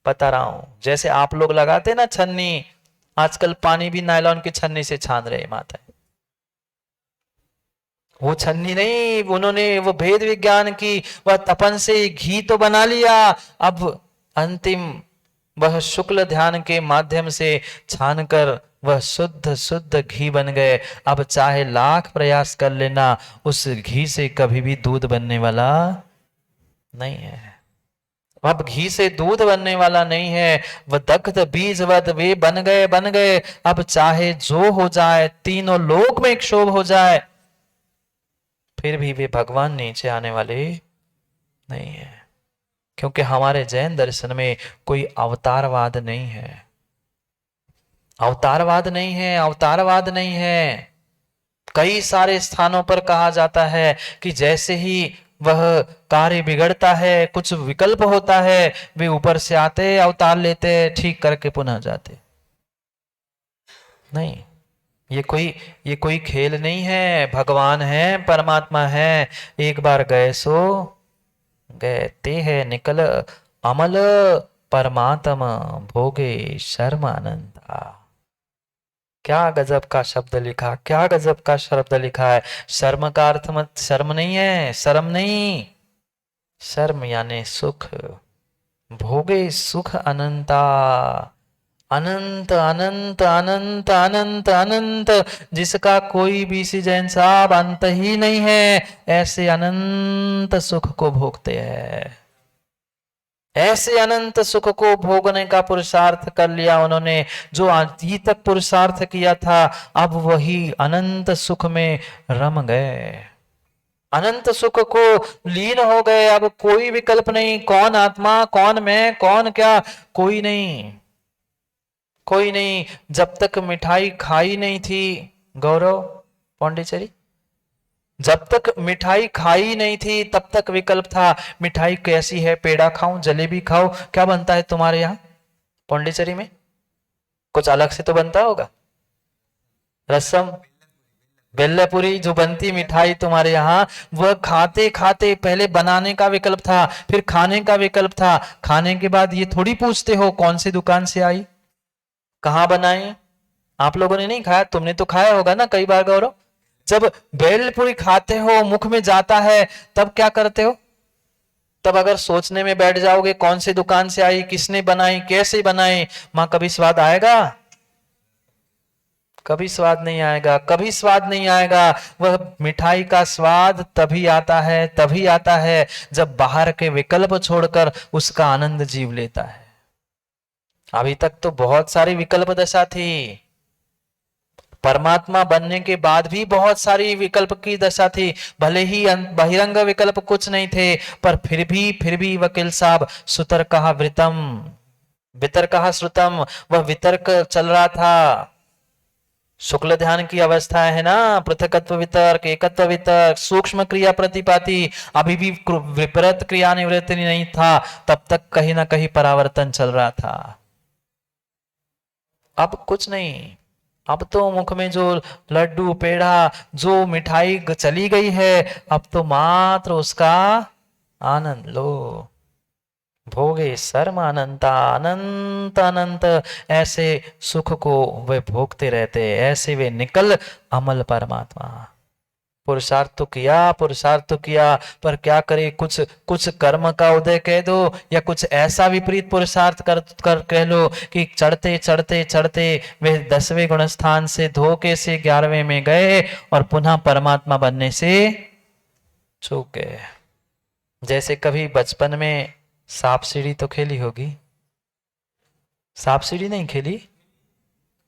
बता रहा हूं, जैसे आप लोग लगाते ना छन्नी, आजकल पानी भी नायलॉन की छन्नी से छान रहे माता। वो छन्नी नहीं, उन्होंने वो भेद विज्ञान की वह तपन से घी तो बना लिया, अब अंतिम वह शुक्ल ध्यान के माध्यम से छानकर वह शुद्ध शुद्ध घी बन गए। अब चाहे लाख प्रयास कर लेना, उस घी से कभी भी दूध बनने वाला नहीं है। अब घी से दूध बनने वाला नहीं है, वह दग्ध बीजवत वे बन गए। अब चाहे जो हो जाए, तीनों लोक में क्षोभ हो जाए, फिर भी वे भगवान नीचे आने वाले नहीं है, क्योंकि हमारे जैन दर्शन में कोई अवतारवाद नहीं है, अवतारवाद नहीं है, अवतारवाद नहीं है। कई सारे स्थानों पर कहा जाता है कि जैसे ही वह कार्य बिगड़ता है, कुछ विकल्प होता है, वे ऊपर से आते, अवतार लेते, ठीक करके पुनः जाते। नहीं, ये कोई खेल नहीं है, भगवान है, परमात्मा है, एक बार गए सो गए। ते है निकल अमल परमात्मा भोगे शर्म आनंदा। क्या गजब का शब्द लिखा, क्या गजब का शब्द लिखा है। शर्म का अर्थ मत, शर्म नहीं है, शर्म नहीं, शर्म यानी सुख। भोगे सुख अनंता, अनंत अनंत अनंत अनंत अनंत, जिसका कोई भी सी जैन साहब अंत ही नहीं है, ऐसे अनंत सुख को भोगते हैं। ऐसे अनंत सुख को भोगने का पुरुषार्थ कर लिया उन्होंने, जो आज तक पुरुषार्थ किया था, अब वही अनंत सुख में रम गए, अनंत सुख को लीन हो गए। अब कोई विकल्प नहीं, कौन आत्मा, कौन मैं, कौन क्या, कोई नहीं, कोई नहीं। जब तक मिठाई खाई नहीं थी गौरव पौंडीचेरी, जब तक मिठाई खाई नहीं थी तब तक विकल्प था, मिठाई कैसी है, पेड़ा खाऊं, जलेबी खाऊं, क्या बनता है तुम्हारे यहाँ पौंडीचेरी में, कुछ अलग से तो बनता होगा। रसम, बेल्लपुरी जो बनती मिठाई तुम्हारे यहाँ, वह खाते खाते पहले बनाने का विकल्प था, फिर खाने का विकल्प था। खाने के बाद ये थोड़ी पूछते हो कौन सी दुकान से आई, कहाँ बनाई। आप लोगों ने नहीं खाया, तुमने तो खाया होगा ना कई बार गौरव। जब बेलपुरी खाते हो, मुख में जाता है, तब क्या करते हो? तब अगर सोचने में बैठ जाओगे कौन सी दुकान से आई, किसने बनाई, कैसे बनाई, मां कभी स्वाद आएगा? कभी स्वाद नहीं आएगा, कभी स्वाद नहीं आएगा। वह मिठाई का स्वाद तभी आता है जब बाहर के विकल्प छोड़कर उसका आनंद जीव लेता है। अभी तक तो बहुत सारी विकल्प दशा थी, परमात्मा बनने के बाद भी बहुत सारी विकल्प की दशा थी। भले ही बहिरंग विकल्प कुछ नहीं थे, पर फिर भी वकील साहब सुतर कहा वृतम वितर कहा श्रुतम, वह वितर्क चल रहा था। शुक्ल ध्यान की अवस्था है ना, पृथकत्व वितर्क, एकत्व वितर्क, सूक्ष्म क्रिया प्रतिपाती, अभी भी विपरीत क्रिया निवृत्ति नहीं था, तब तक कहीं ना कहीं परावर्तन चल रहा था। अब कुछ नहीं, अब तो मुख में जो लड्डू पेड़ा जो मिठाई चली गई है, अब तो मात्र उसका आनंद लो। भोगे सर्म अनंता, अनंत अनंत ऐसे सुख को वे भोगते रहते, ऐसे वे निकल अमल परमात्मा। पुरुषार्थ तो किया, पर क्या करे, कुछ कर्म का उदय कह दो, या कुछ ऐसा विपरीत पुरुषार्थ कर कह लो कि चढ़ते चढ़ते चढ़ते वे 10वें गुण स्थान से धोखे से 11वें में गए और पुनः परमात्मा बनने से चूक गए। जैसे कभी बचपन में सांप सीढ़ी तो खेली होगी, सांप सीढ़ी नहीं खेली?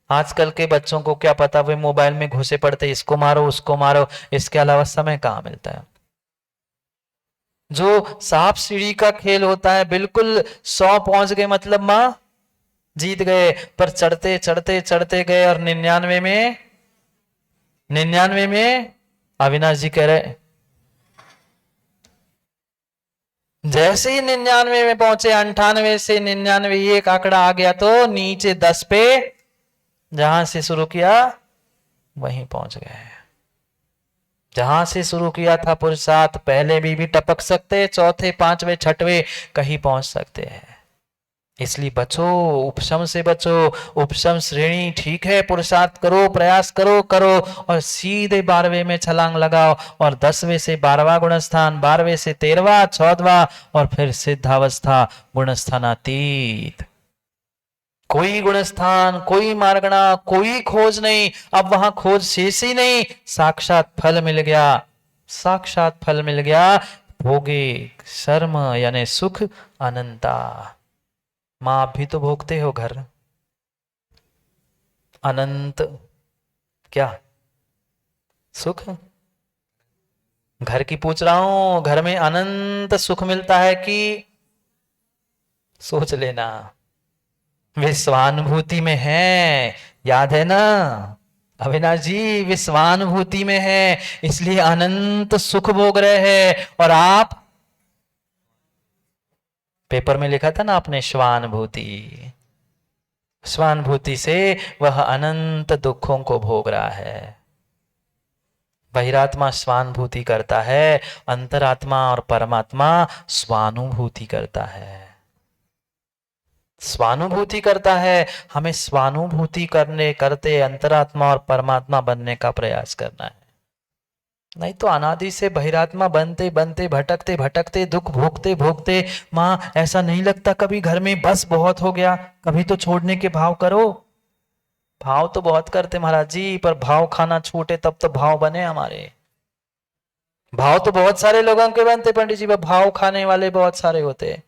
आजकल के बच्चों को क्या पता, वे मोबाइल में घुसे पड़ते, इसको मारो उसको मारो, इसके अलावा समय कहाँ मिलता है। जो सांप सीढ़ी का खेल होता है, बिल्कुल 100 पहुंच गए मतलब मां जीत गए, पर चढ़ते चढ़ते चढ़ते गए और 99 में अविनाश जी कह रहे, जैसे ही 99 में पहुंचे, 98 से 99 एक आंकड़ा आ गया तो नीचे 10 पे जहां से शुरू किया वहीं पहुंच गए। जहां से शुरू किया था पुरुषार्थ, पहले भी टपक सकते, चौथे पांचवे छठवें कहीं पहुंच सकते हैं। इसलिए बचो, उपशम से बचो। उपशम श्रेणी ठीक है, पुरुषार्थ करो, प्रयास करो और सीधे 12वें में छलांग लगाओ, और 10वें से 12वां गुणस्थान, 12वें से 13वां, 14वां, और फिर सिद्धावस्था गुणस्थानातीत। कोई गुणस्थान, कोई मार्गणा, कोई खोज नहीं। अब वहां खोज शेष ही नहीं, साक्षात फल मिल गया, साक्षात फल मिल गया। भोगे शर्म यानी सुख अनंता। मां आप भी तो भोगते हो घर, अनंत क्या सुख? घर की पूछ रहा हूं, घर में अनंत सुख मिलता है कि? सोच लेना, विश्वानुभूति में है, याद है ना अविनाश जी, विश्वानुभूति में है, इसलिए अनंत सुख भोग रहे हैं। और आप पेपर में लिखा था ना आपने, स्वानुभूति, स्वानुभूति से वह अनंत दुखों को भोग रहा है। बहिरात्मा स्वानुभूति करता है, अंतरात्मा और परमात्मा स्वानुभूति करता है, स्वानुभूति करता है। हमें स्वानुभूति करते अंतरात्मा और परमात्मा बनने का प्रयास करना है। नहीं तो अनादि से बहिरात्मा बनते बनते भटकते भटकते दुख भोगते भोगते मां ऐसा नहीं लगता कभी घर में बस बहुत हो गया? कभी तो छोड़ने के भाव करो। भाव तो बहुत करते महाराज जी, पर भाव खाना छूटे तब तो भाव बने हमारे। भाव तो बहुत सारे लोगों के बनते पंडित जी, भाव खाने वाले बहुत सारे होते,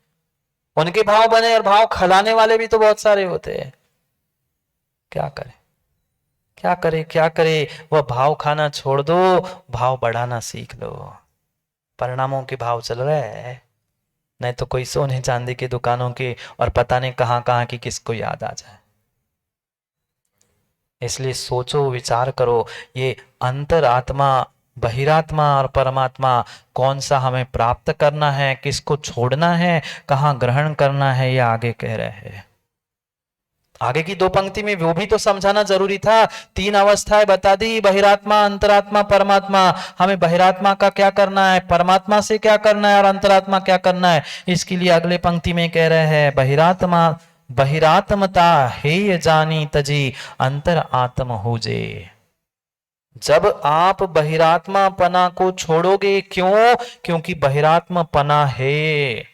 उनके भाव बने, और भाव खिलाने वाले भी तो बहुत सारे होते हैं। क्या करें, क्या करे, क्या करे? वह भाव खाना छोड़ दो, भाव बढ़ाना सीख लो। परिणामों के भाव चल रहे हैं, नहीं तो कोई सोने चांदी की दुकानों के और पता नहीं कहां कहां की किसको याद आ जाए। इसलिए सोचो, विचार करो, ये अंतरात्मा, बहिरात्मा और परमात्मा कौन सा हमें प्राप्त करना है, किसको छोड़ना है, कहां ग्रहण करना है, ये आगे कह रहे हैं। आगे की दो पंक्ति में वो भी तो समझाना जरूरी था। तीन अवस्थाएं बता दी, बहिरात्मा, अंतरात्मा, परमात्मा। हमें बहिरात्मा का क्या करना है, परमात्मा से क्या करना है और अंतरात्मा क्या करना है। इसके लिए अगले पंक्ति में कह रहे हैं बहिरात्मा बहिरात्मता हेय जानी तजी अंतर आत्म होजे। जब आप बहिरात्मा पना को छोड़ोगे, क्यों? क्योंकि बहिरात्मा पना है,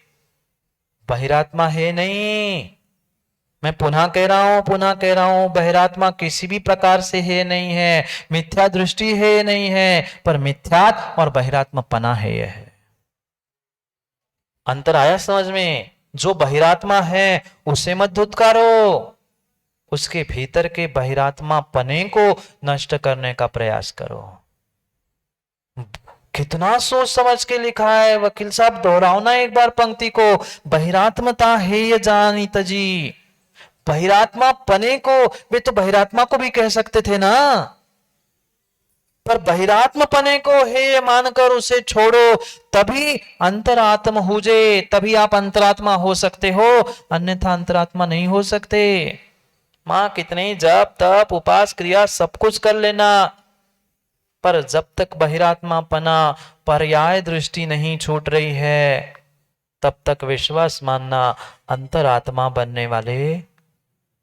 बहिरात्मा है नहीं। मैं पुनः कह रहा हूं, बहिरात्मा किसी भी प्रकार से है नहीं है, मिथ्या दृष्टि है नहीं है, पर मिथ्यात्म और बहिरात्मा पना है। यह है अंतर। आया समझ में? जो बहिरात्मा है उसे मत धुतकारो, उसके भीतर के बहिरात्मा पने को नष्ट करने का प्रयास करो। कितना सोच समझ के लिखा है वकील साहब, दोहराओ ना एक बार पंक्ति को। बहिरात्मता है ये जानी तजी, बहिरात्मा पने को, वे तो बहिरात्मा को भी कह सकते थे ना, पर बहिरात्म पने को है ये मानकर उसे छोड़ो, तभी अंतरात्म हुजे, तभी आप अंतरात्मा हो सकते हो, अन्यथा अंतरात्मा नहीं हो सकते। मां कितने जप तप उपास क्रिया सब कुछ कर लेना, पर जब तक बहिरात्मा पना पर्याय दृष्टि नहीं छूट रही है, तब तक विश्वास मानना अंतरात्मा बनने वाले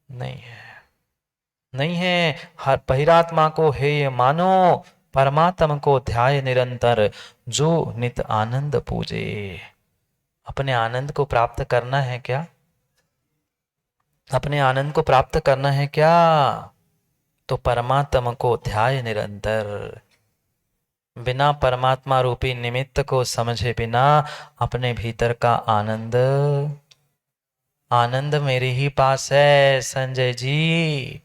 नहीं है, नहीं है। हर बहिरात्मा को हे ये मानो, परमात्मा को ध्याय निरंतर, जो नित आनंद पूजे। अपने आनंद को प्राप्त करना है क्या? अपने आनंद को प्राप्त करना है क्या? तो परमात्मा को ध्याय निरंतर। बिना परमात्मा रूपी निमित्त को समझे बिना अपने भीतर का आनंद, आनंद मेरे ही पास है संजय जी।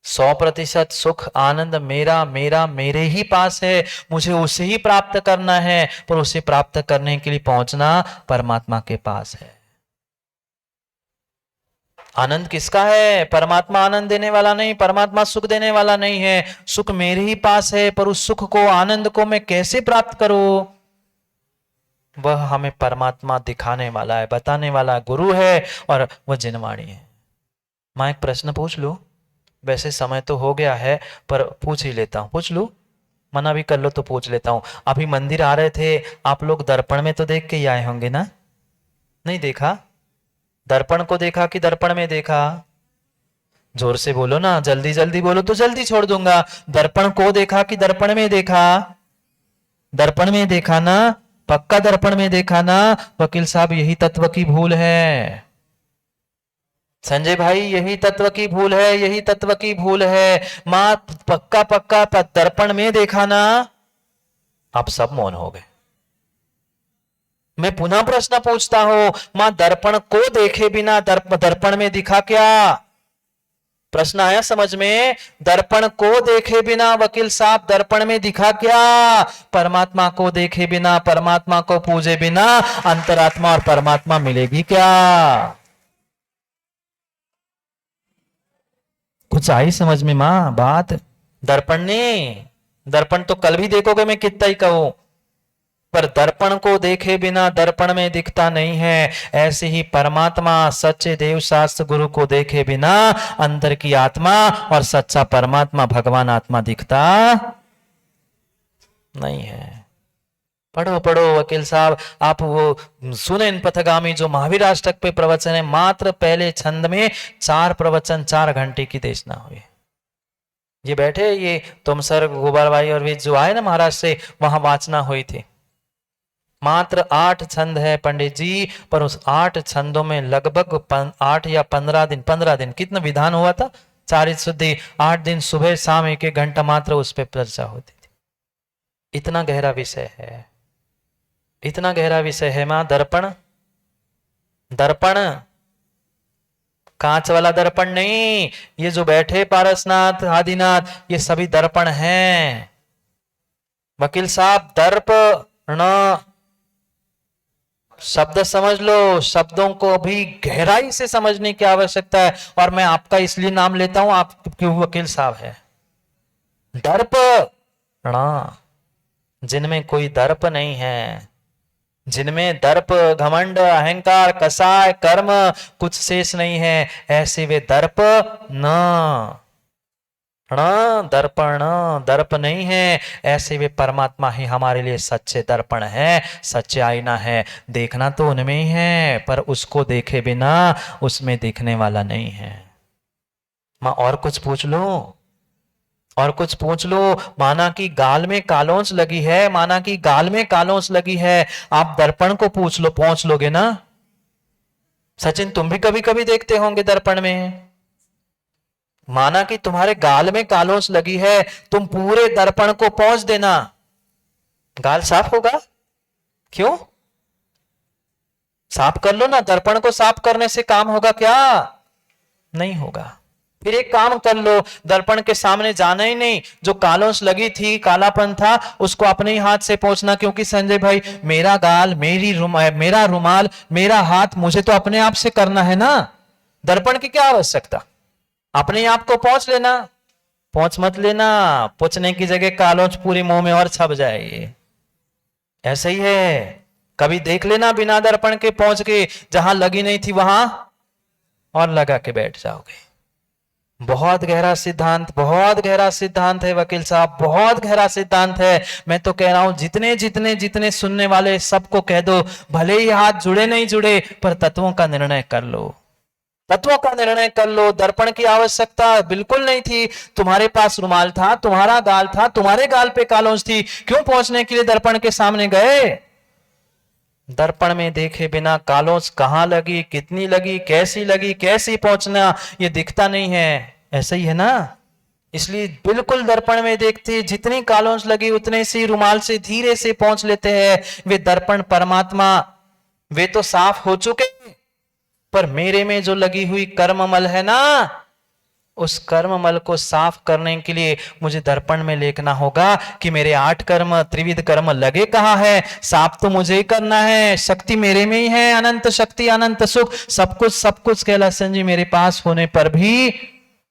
100% सुख आनंद मेरा मेरा मेरे ही पास है, मुझे उसे ही प्राप्त करना है, पर उसे प्राप्त करने के लिए पहुंचना परमात्मा के पास है। आनंद किसका है? परमात्मा आनंद देने वाला नहीं, परमात्मा सुख देने वाला नहीं है। सुख मेरे ही पास है, पर उस सुख को, आनंद को मैं कैसे प्राप्त करूं? वह हमें परमात्मा दिखाने वाला है, बताने वाला गुरु है, और वह जिनवाणी है। मैं एक प्रश्न पूछ लूं? वैसे समय तो हो गया है, पर पूछ ही लेता हूं। पूछ लूं? मना भी कर लो तो पूछ लेता हूं। अभी मंदिर आ रहे थे, आप लोग दर्पण में तो देख के ही आए होंगे ना? नहीं देखा? दर्पण को देखा कि दर्पण में देखा? जोर से बोलो ना, जल्दी जल्दी बोलो तो जल्दी छोड़ दूंगा। दर्पण को देखा कि दर्पण में देखा? दर्पण में देखा ना, पक्का दर्पण में देखा ना? वकील साहब यही तत्व की भूल है संजय भाई, यही तत्व की भूल है, यही तत्व की भूल है। मां पक्का पक्का दर्पण में देखा ना? आप सब मौन हो गए। मैं पुनः प्रश्न पूछता हूं, मां दर्पण को देखे बिना दर्पण में दिखा क्या? प्रश्न आया समझ में? दर्पण को देखे बिना वकील साहब दर्पण में दिखा क्या? परमात्मा को देखे बिना, परमात्मा को पूजे बिना अंतरात्मा और परमात्मा मिलेगी क्या? कुछ आई समझ में मां बात? दर्पण ने, दर्पण तो कल भी देखोगे, मैं कितना ही कहूं, पर दर्पण को देखे बिना दर्पण में दिखता नहीं है। ऐसे ही परमात्मा सच्चे देव शास्त्र गुरु को देखे बिना अंदर की आत्मा और सच्चा परमात्मा भगवान आत्मा दिखता नहीं है। पढ़ो पढ़ो वकील साहब, आप वो सुने इन पथगामी जो महावीर अष्टक पे प्रवचन है, मात्र पहले छंद में 4 प्रवचन 4 घंटे की देशना हुई। ये बैठे, ये तुम सर गोपाल भाई और वे जो आए ना महाराष्ट्र से, वहां वाचना हुई थी। मात्र 8 छंद है पंडित जी, पर उस 8 छंदों में लगभग 8 या 15 दिन कितना विधान हुआ था? 4 शुद्धि 8 दिन सुबह शाम 1-1 घंटा मात्र उस पर चर्चा होती थी। इतना गहरा विषय है, इतना गहरा विषय है मां। दर्पण, दर्पण कांच वाला दर्पण नहीं, ये जो बैठे पारसनाथ आदिनाथ, ये सभी दर्पण हैं वकील साहब। दर्पण शब्द समझ लो, शब्दों को भी गहराई से समझने की आवश्यकता है, और मैं आपका इसलिए नाम लेता हूं, आप क्यों वकील साहब है। दर्पण, जिनमें कोई दर्प नहीं है, जिनमें दर्प, घमंड, अहंकार, कसाय, कर्म कुछ शेष नहीं है, ऐसे वे दर्प न दर्पण, दर्प नहीं है, ऐसे वे परमात्मा ही हमारे लिए सच्चे दर्पण है, सच्चे आईना है। देखना तो उनमें ही है, पर उसको देखे बिना उसमें दिखने वाला नहीं है। मां और कुछ पूछ लो, और कुछ पूछ लो। माना कि गाल में कालोंस लगी है, माना कि गाल में कालोंस लगी है, आप दर्पण को पूछ लो, पहुंच लोगे ना? सचिन, तुम भी कभी कभी देखते होंगे दर्पण में। माना कि तुम्हारे गाल में कालोंस लगी है, तुम पूरे दर्पण को पहुंच देना, गाल साफ होगा? क्यों? साफ कर लो ना, दर्पण को साफ करने से काम होगा क्या? नहीं होगा। फिर एक काम कर लो, दर्पण के सामने जाना ही नहीं, जो कालोंस लगी थी, कालापन था, उसको अपने ही हाथ से पोंछना। क्योंकि संजय भाई, मेरा गाल, मेरा रुमाल, मेरा हाथ, मुझे तो अपने आप से करना है ना, दर्पण की क्या आवश्यकता? अपने आप को पोंछ लेना। पोंछ मत लेना, पोंछने की जगह कालोंच पूरी मुंह में और छप जाएगी। ऐसा ही है, कभी देख लेना बिना दर्पण के पहुंच के, जहां लगी नहीं थी वहां और लगा के बैठ जाओगे। बहुत गहरा सिद्धांत, बहुत गहरा सिद्धांत है वकील साहब, बहुत गहरा सिद्धांत है। मैं तो कह रहा हूं, जितने जितने जितने सुनने वाले सबको कह दो, भले ही हाथ जुड़े नहीं जुड़े, पर तत्वों का निर्णय कर लो, तत्वों का निर्णय कर लो। दर्पण की आवश्यकता बिल्कुल नहीं थी। तुम्हारे पास रुमाल था, तुम्हारा गाल था, तुम्हारे गाल पे कालोंस थी, क्यों पहुंचने के लिए दर्पण के सामने गए? दर्पण में देखे बिना कालोंस कहां लगी, कितनी लगी, कैसी पहुंचना, ये दिखता नहीं है। ऐसा ही है ना? इसलिए बिल्कुल दर्पण में देखते, जितनी कालोंस लगी उतने से रुमाल से धीरे से पहुंच लेते हैं। वे दर्पण परमात्मा, वे तो साफ हो चुके, पर मेरे में जो लगी हुई कर्ममल है ना, उस कर्ममल को साफ करने के लिए मुझे दर्पण में देखना होगा कि मेरे 8 कर्म, त्रिविध कर्म लगे कहां है। साफ तो मुझे ही करना है, शक्ति मेरे में ही है, अनंत शक्ति, अनंत सुख, सब कुछ कैलासन जी मेरे पास होने पर भी,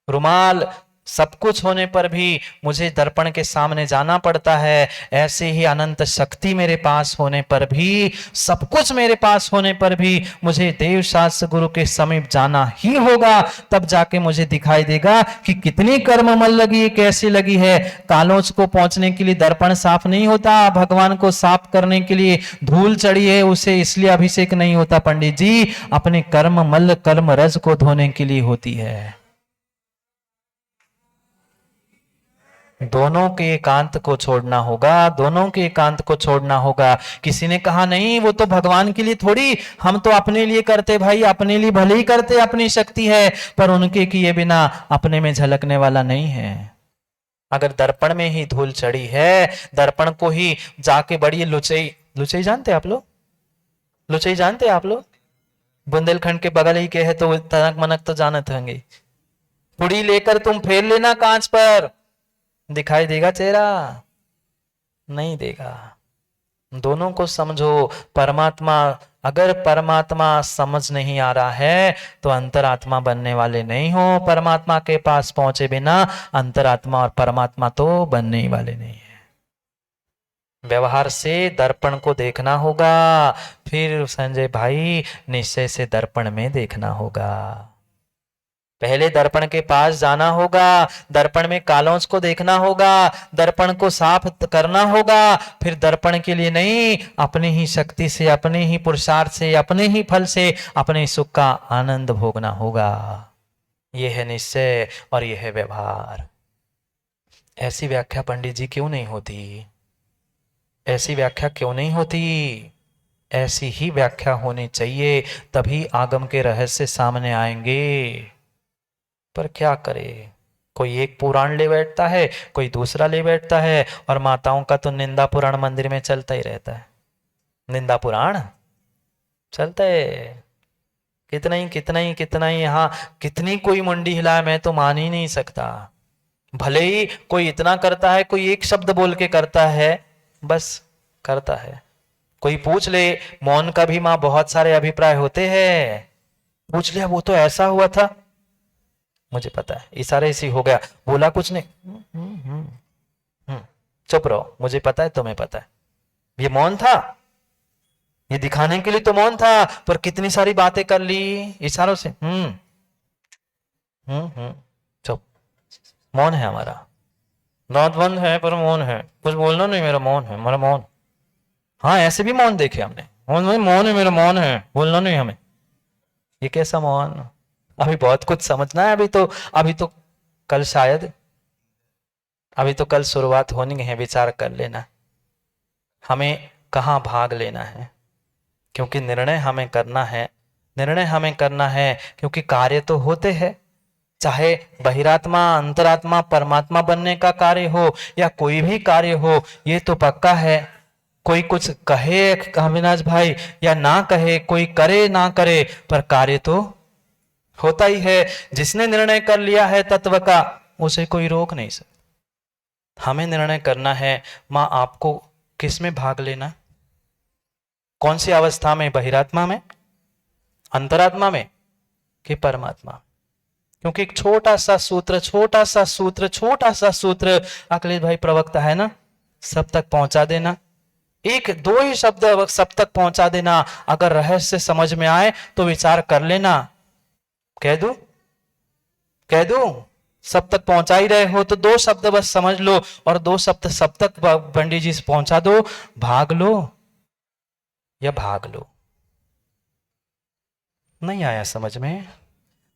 रुमाल सब कुछ होने पर भी मुझे दर्पण के सामने जाना पड़ता है। ऐसे ही अनंत शक्ति मेरे पास होने पर भी, सब कुछ मेरे पास होने पर भी मुझे देव शास्त्र गुरु के समीप जाना ही होगा। तब जाके मुझे दिखाई देगा कि कितनी कर्ममल लगी, कैसी लगी है। कालोच को पहुंचने के लिए दर्पण साफ नहीं होता, भगवान को साफ करने के लिए धूल चढ़ी है, उसे इसलिए अभिषेक नहीं होता पंडित जी, अपने कर्ममल, कर्म रज को धोने के लिए होती है। दोनों के एकांत को छोड़ना होगा, दोनों के एकांत को छोड़ना होगा। किसी ने कहा नहीं, वो तो भगवान के लिए थोड़ी, हम तो अपने लिए करते भाई, अपने लिए भले ही करते, अपनी शक्ति है, पर उनके किए बिना अपने में झलकने वाला नहीं है। अगर दर्पण में ही धूल चढ़ी है, दर्पण को ही जाके बड़ी लुचई, लुचई जानते आप लोग? लुचई जानते आप लोग? बुंदेलखंड के बगल ही के है, तो तनक मनक तो जानत होंगे। पुड़ी लेकर तुम फेर लेना कांच पर, दिखाई देगा चेहरा? नहीं देगा। दोनों को समझो। परमात्मा, अगर परमात्मा समझ नहीं आ रहा है तो अंतरात्मा बनने वाले नहीं हो। परमात्मा के पास पहुंचे बिना अंतरात्मा और परमात्मा तो बनने ही वाले नहीं है। व्यवहार से दर्पण को देखना होगा, फिर संजय भाई निश्चय से दर्पण में देखना होगा। पहले दर्पण के पास जाना होगा, दर्पण में कालोंस को देखना होगा, दर्पण को साफ करना होगा। फिर दर्पण के लिए नहीं, अपनी ही शक्ति से, अपने ही पुरुषार्थ से, अपने ही फल से अपने सुख का आनंद भोगना होगा। यह है निश्चय और यह है व्यवहार। ऐसी व्याख्या पंडित जी क्यों नहीं होती? ऐसी व्याख्या क्यों नहीं होती? ऐसी ही व्याख्या होनी चाहिए, तभी आगम के रहस्य सामने आएंगे। पर क्या करे, कोई एक पुराण ले बैठता है, कोई दूसरा ले बैठता है, और माताओं का तो निंदा पुराण मंदिर में चलता ही रहता है। निंदा पुराण चलता है, कितना ही यहाँ, कितनी कोई मुंडी हिलाए, मैं तो मान ही नहीं सकता। भले ही कोई इतना करता है, कोई एक शब्द बोल के करता है, बस करता है। कोई पूछ ले, मौन का भी मां बहुत सारे अभिप्राय होते हैं। पूछ लिया, वो तो ऐसा हुआ था, मुझे पता है, इशारे से हो गया, बोला कुछ नहीं, चुप रहो, मुझे पता है, तुम्हें पता है। ये मौन था, ये दिखाने के लिए तो मौन था, पर कितनी सारी बातें कर ली इशारों से। चुप। मौन है हमारा, दांत बंद है पर मौन है, कुछ बोलना नहीं, मेरा मौन है, मेरा मौन। हाँ, ऐसे भी मौन देखे हमने, मौन भाई मौन है, मेरा मौन है, बोलना नहीं हमें। ये कैसा मौन? अभी बहुत कुछ समझना है, अभी तो कल शायद, अभी तो कल शुरुआत होनी है, विचार कर लेना हमें कहाँ भाग लेना है, क्योंकि निर्णय हमें करना है। निर्णय हमें करना है क्योंकि कार्य तो होते हैं, चाहे बहिरात्मा, अंतरात्मा, परमात्मा बनने का कार्य हो या कोई भी कार्य हो, ये तो पक्का है। कोई कुछ कहे अविनाश भाई या ना कहे, कोई करे ना करे, पर कार्य तो होता ही है। जिसने निर्णय कर लिया है तत्व का, उसे कोई रोक नहीं सकता। हमें निर्णय करना है, मां आपको किस में भाग लेना, कौन सी अवस्था में, बहिरात्मा में, अंतरात्मा में कि परमात्मा? क्योंकि एक छोटा सा सूत्र, अखिलेश भाई प्रवक्ता है ना, सब तक पहुंचा देना, एक दो ही शब्द सब तक पहुंचा देना। अगर रहस्य समझ में आए तो विचार कर लेना। कह दूं सब तक पहुंचा ही रहे हो तो दो शब्द बस समझ लो, और दो शब्द सब तक पंडित जी से पहुंचा दो, भाग लो या भाग लो। नहीं आया समझ में?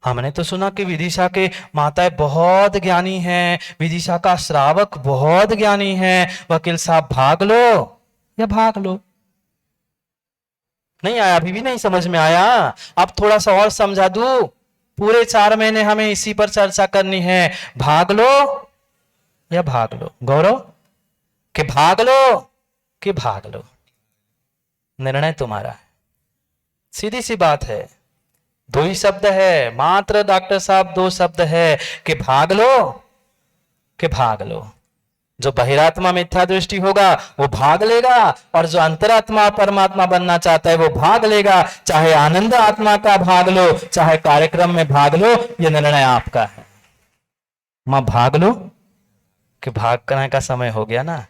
हमने तो सुना कि विदिशा के माताएं बहुत ज्ञानी हैं, विदिशा का श्रावक बहुत ज्ञानी है, वकील साहब भाग लो या भाग लो। नहीं आया, अभी भी नहीं समझ में आया? अब थोड़ा सा और समझा दूं। पूरे 4 महीने हमें इसी पर चर्चा करनी है, भाग लो या भाग लो। गौरव, कि भाग लो कि भाग लो, निर्णय तुम्हारा है। सीधी सी बात है, दो ही शब्द है मात्र डॉक्टर साहब, 2 शब्द है कि भाग लो कि भाग लो। जो बहिरात्मा मिथ्या दृष्टि होगा वो भाग लेगा, और जो अंतरात्मा परमात्मा बनना चाहता है वो भाग लेगा। चाहे आनंद आत्मा का भाग लो, चाहे कार्यक्रम में भाग लो, ये निर्णय आपका है। मां भाग लो कि भाग करने का समय हो गया ना।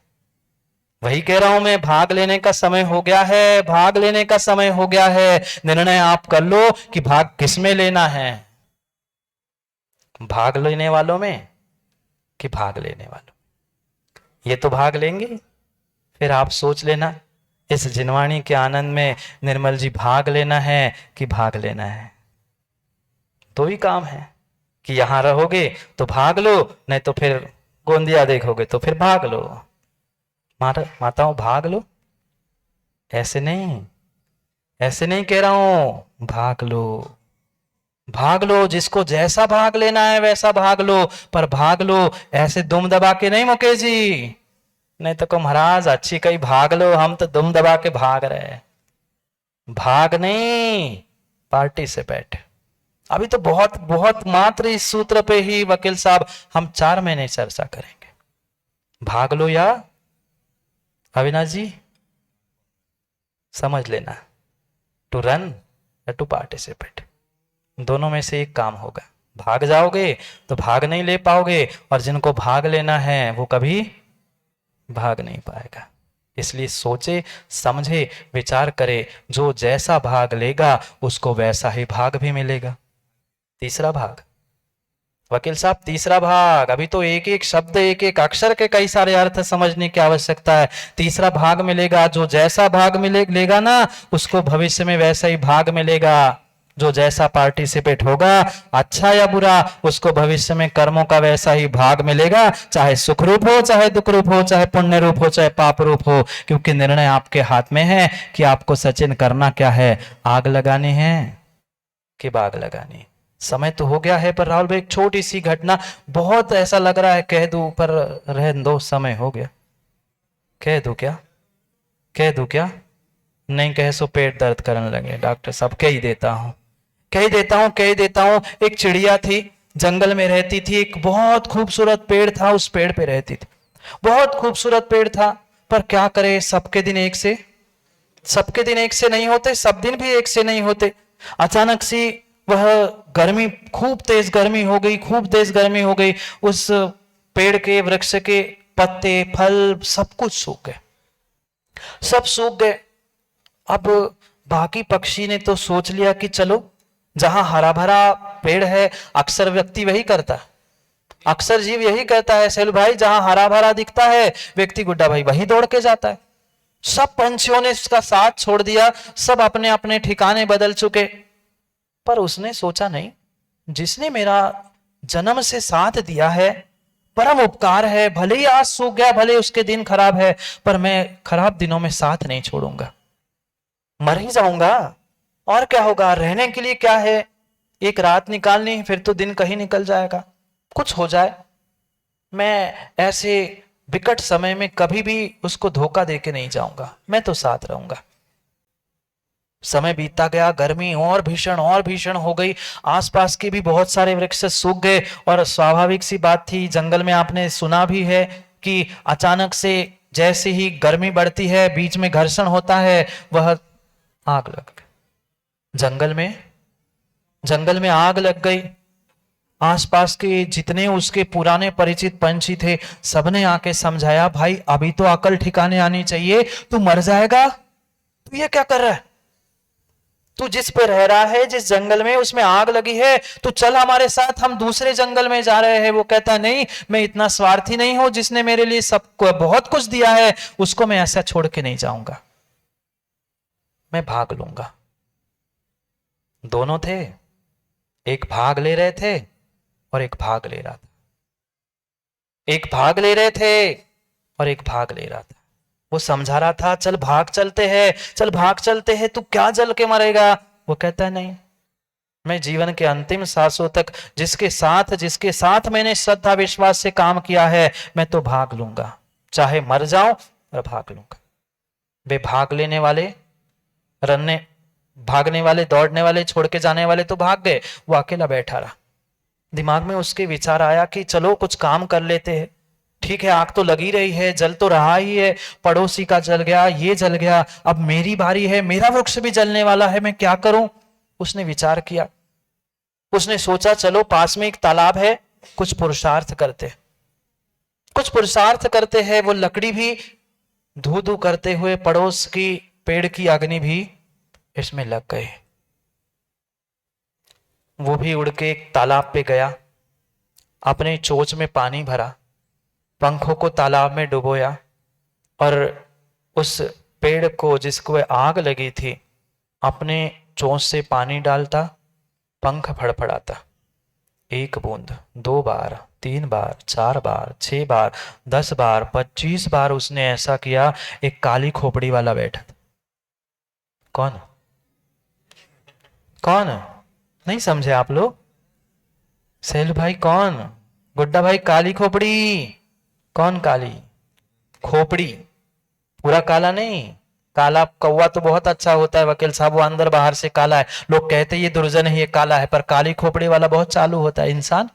वही कह रहा हूं मैं, भाग लेने का समय हो गया है, भाग लेने का समय हो गया है। निर्णय आप कर लो कि भाग किस में लेना है, भाग लेने वालों में कि भाग लेने वालों। ये तो भाग लेंगे, फिर आप सोच लेना इस जिनवाणी के आनंद में निर्मल जी भाग लेना है कि भाग लेना है। दो ही काम है कि यहां रहोगे तो भाग लो, नहीं तो फिर गोंदिया देखोगे तो फिर भाग लो। माताओं भाग लो, ऐसे नहीं कह रहा हूं, भाग लो, भाग लो। जिसको जैसा भाग लेना है वैसा भाग लो, पर भाग लो ऐसे दुम दबा के नहीं मुकेश जी। नहीं तो को महाराज अच्छी कहीं भाग लो, हम तो दुम दबा के भाग रहे। भाग नहीं, पार्टिसिपेट। अभी तो बहुत बहुत मात्र इस सूत्र पे ही वकील साहब हम 4 महीने चर्चा करेंगे। भाग लो या अविनाश जी समझ लेना, टू रन या टू पार्टिसिपेट, दोनों में से एक काम होगा। भाग जाओगे तो भाग नहीं ले पाओगे, और जिनको भाग लेना है वो कभी भाग नहीं पाएगा। इसलिए सोचे समझे विचार करे, जो जैसा भाग लेगा उसको वैसा ही भाग भी मिलेगा। तीसरा भाग वकील साहब, तीसरा भाग, अभी तो एक एक शब्द एक एक अक्षर के कई सारे अर्थ समझने की आवश्यकता है। तीसरा भाग मिलेगा, जो जैसा भाग लेगा ना उसको भविष्य में वैसा ही भाग मिलेगा। जो जैसा पार्टिसिपेट होगा, अच्छा या बुरा, उसको भविष्य में कर्मों का वैसा ही भाग मिलेगा, चाहे सुख रूप हो, चाहे दुख रूप हो, चाहे पुण्य रूप हो, चाहे पाप रूप हो। क्योंकि निर्णय आपके हाथ में है कि आपको सचिन करना क्या है, आग लगानी है कि बाग लगानी। समय तो हो गया है, पर राहुल भाई एक छोटी सी घटना, बहुत ऐसा लग रहा है कह दूं, पर रहने दो, समय हो गया। कह दूं क्या? कह दूं क्या? नहीं कहे सो पेट दर्द करने लगे डॉक्टर साहब। कह ही देता हूं, कह ही देता हूं। एक चिड़िया थी, जंगल में रहती थी, एक बहुत खूबसूरत पेड़ था, उस पेड़ पे रहती थी। बहुत खूबसूरत पेड़ था, पर क्या करे, सबके दिन एक से नहीं होते, सब दिन भी एक से नहीं होते। अचानक सी वह गर्मी, खूब तेज गर्मी हो गई, उस पेड़ के वृक्ष के पत्ते, फल सब कुछ सूख गए, सब सूख गए। अब बाकी पक्षी ने तो सोच लिया कि चलो, जहां हरा भरा पेड़ है अक्सर व्यक्ति वही करता है, अक्सर जीव यही कहता है सैलू भाई, जहां हरा भरा दिखता है व्यक्ति गुड्डा भाई वही दौड़ के जाता है। सब पंछियों ने उसका साथ छोड़ दिया, सब अपने अपने ठिकाने बदल चुके। पर उसने सोचा नहीं, जिसने मेरा जन्म से साथ दिया है, परम उपकार है, भले ही आज सूख गया, भले उसके दिन खराब है, पर मैं खराब दिनों में साथ नहीं छोड़ूंगा। मर ही जाऊंगा और क्या होगा, रहने के लिए क्या है, एक रात निकालनी, फिर तो दिन कहीं निकल जाएगा, कुछ हो जाए। मैं ऐसे विकट समय में कभी भी उसको धोखा देके नहीं जाऊंगा, मैं तो साथ रहूंगा। समय बीतता गया, गर्मी और भीषण हो गई, आसपास के भी बहुत सारे वृक्ष सूख गए। और स्वाभाविक सी बात थी, जंगल में आपने सुना भी है कि अचानक से जैसे ही गर्मी बढ़ती है, बीच में घर्षण होता है, वह आग लग गई। जंगल में आग लग गई। आसपास के जितने उसके पुराने परिचित पंछी थे, सबने आके समझाया, भाई अभी तो अकल ठिकाने आनी चाहिए, तू मर जाएगा, तू ये क्या कर रहा है, तू जिस पे रह रहा है, जिस जंगल में, उसमें आग लगी है, तू चल हमारे साथ, हम दूसरे जंगल में जा रहे हैं। वो कहता नहीं, मैं इतना स्वार्थी नहीं हूं, जिसने मेरे लिए सबको बहुत कुछ दिया है उसको मैं ऐसा छोड़ के नहीं जाऊंगा, मैं भाग लूंगा। दोनों थे, एक भाग ले रहे थे और एक भाग ले रहा था, एक भाग ले रहे थे और एक भाग ले रहा था। वो समझा रहा था, चल भाग चलते हैं, चल भाग चलते हैं, तू क्या जल के मरेगा। वो कहता है नहीं, मैं जीवन के अंतिम सांसों तक जिसके साथ मैंने श्रद्धा विश्वास से काम किया है, मैं तो भाग लूंगा, चाहे मर जाऊं और भाग लूंगा। वे भाग लेने वाले, भागने वाले, दौड़ने वाले, छोड़ के जाने वाले तो भाग गए, वो अकेला बैठा रहा। दिमाग में उसके विचार आया कि चलो कुछ काम कर लेते हैं, ठीक है आग तो लगी रही है, जल तो रहा ही है, पड़ोसी का जल गया, ये जल गया, अब मेरी बारी है, मेरा वृक्ष भी जलने वाला है, मैं क्या करूं। उसने विचार किया, उसने सोचा चलो पास में एक तालाब है, कुछ पुरुषार्थ करते हैं। वो लकड़ी भी धू धू करते हुए पड़ोस की पेड़ की अग्नि भी इसमें लग गए। वो भी उड़ के एक तालाब पे गया, अपने चोंच में पानी भरा, पंखों को तालाब में डुबोया और उस पेड़ को जिसको आग लगी थी, अपने चोंच से पानी डालता, पंख फड़फड़ाता, 1 बूंद, 2 बार, 3 बार, 4 बार, 6 बार, 10 बार, 25 बार उसने ऐसा किया। एक काली खोपड़ी वाला बैठा था। कौन नहीं समझे आप लोग? सैलू भाई कौन? गुड्डा भाई काली खोपड़ी। कौन काली खोपड़ी? पूरा काला नहीं, काला कौवा तो बहुत अच्छा होता है वकील साहब, वो अंदर बाहर से काला है, लोग कहते हैं ये दुर्जन है, ये काला है, पर काली खोपड़ी वाला बहुत चालू होता है इंसान।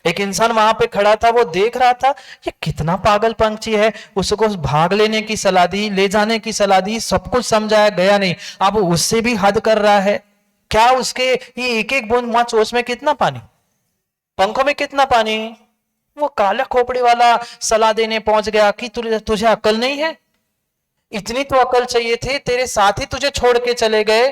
एक इंसान वहां पे खड़ा था, वो देख रहा था ये कितना पागल पंछी है, उसको भाग लेने की सलाह दी, ले जाने की सलाह दी, सब कुछ समझाया, गया नहीं। अब उससे भी हद कर रहा है। क्या उसके ये एक एक बूंद वहां चोंच में कितना पानी, पंखों में कितना पानी, वो काला खोपड़ी वाला सलाह देने पहुंच गया कि तुझे अकल नहीं है, इतनी तो अकल चाहिए थी, तेरे साथी तुझे छोड़ के चले गए,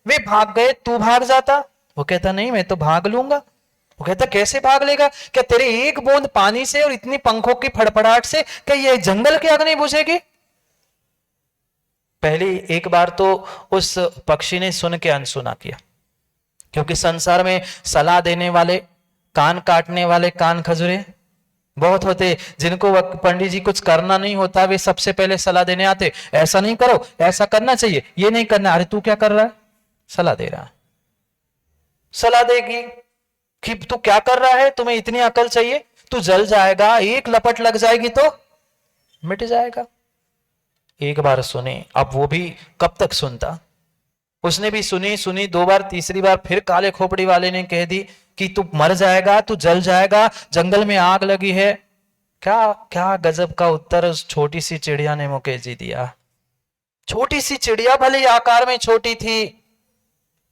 वे भाग गए, तू भाग जाता। वो कहता नहीं मैं तो भाग लूंगा। वो कहता कैसे भाग लेगा, क्या तेरे एक बूंद पानी से और इतनी पंखों की फड़फड़ाहट से क्या ये जंगल की आग नहीं बुझेगी। पहली एक बार तो उस पक्षी ने सुन के अनसुना किया, क्योंकि संसार में सलाह देने वाले, कान काटने वाले कान खजुरे बहुत होते, जिनको पंडित जी कुछ करना नहीं होता वे सबसे पहले सलाह देने आते, ऐसा नहीं करो, ऐसा करना चाहिए, ये नहीं करना। अरे तू क्या कर रहा है, सलाह दे रहा है। सलाह देगी कि तू क्या कर रहा है, तुम्हें इतनी अकल चाहिए, तू जल जाएगा, एक लपट लग जाएगी तो मिट जाएगा। एक बार सुने, अब वो भी कब तक सुनता, उसने भी सुनी 2 बार, तीसरी बार फिर काले खोपड़ी वाले ने कह दी कि तू मर जाएगा, तू जल जाएगा, जंगल में आग लगी है। क्या क्या गजब का उत्तर उस छोटी सी चिड़िया ने मुकेश जी दिया। छोटी सी चिड़िया भले आकार में छोटी थी,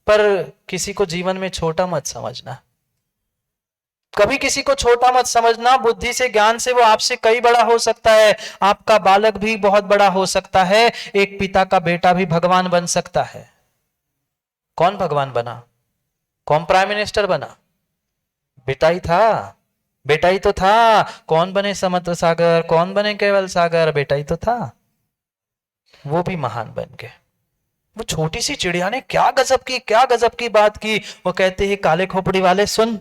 पर किसी को जीवन में छोटा मत समझना। कभी किसी को छोटा मत समझना। बुद्धि से, ज्ञान से वो आपसे कई बड़ा हो सकता है। आपका बालक भी बहुत बड़ा हो सकता है। एक पिता का बेटा भी भगवान बन सकता है। कौन भगवान बना? कौन प्राइम मिनिस्टर बना? बेटा ही था, बेटा ही तो था। कौन बने समुद्र सागर, कौन बने केवल सागर? बेटा ही तो था। वो भी महान बन गए। वो छोटी सी चिड़िया ने क्या गजब की, क्या गजब की बात की। वो कहते हैं काले खोपड़ी वाले सुन,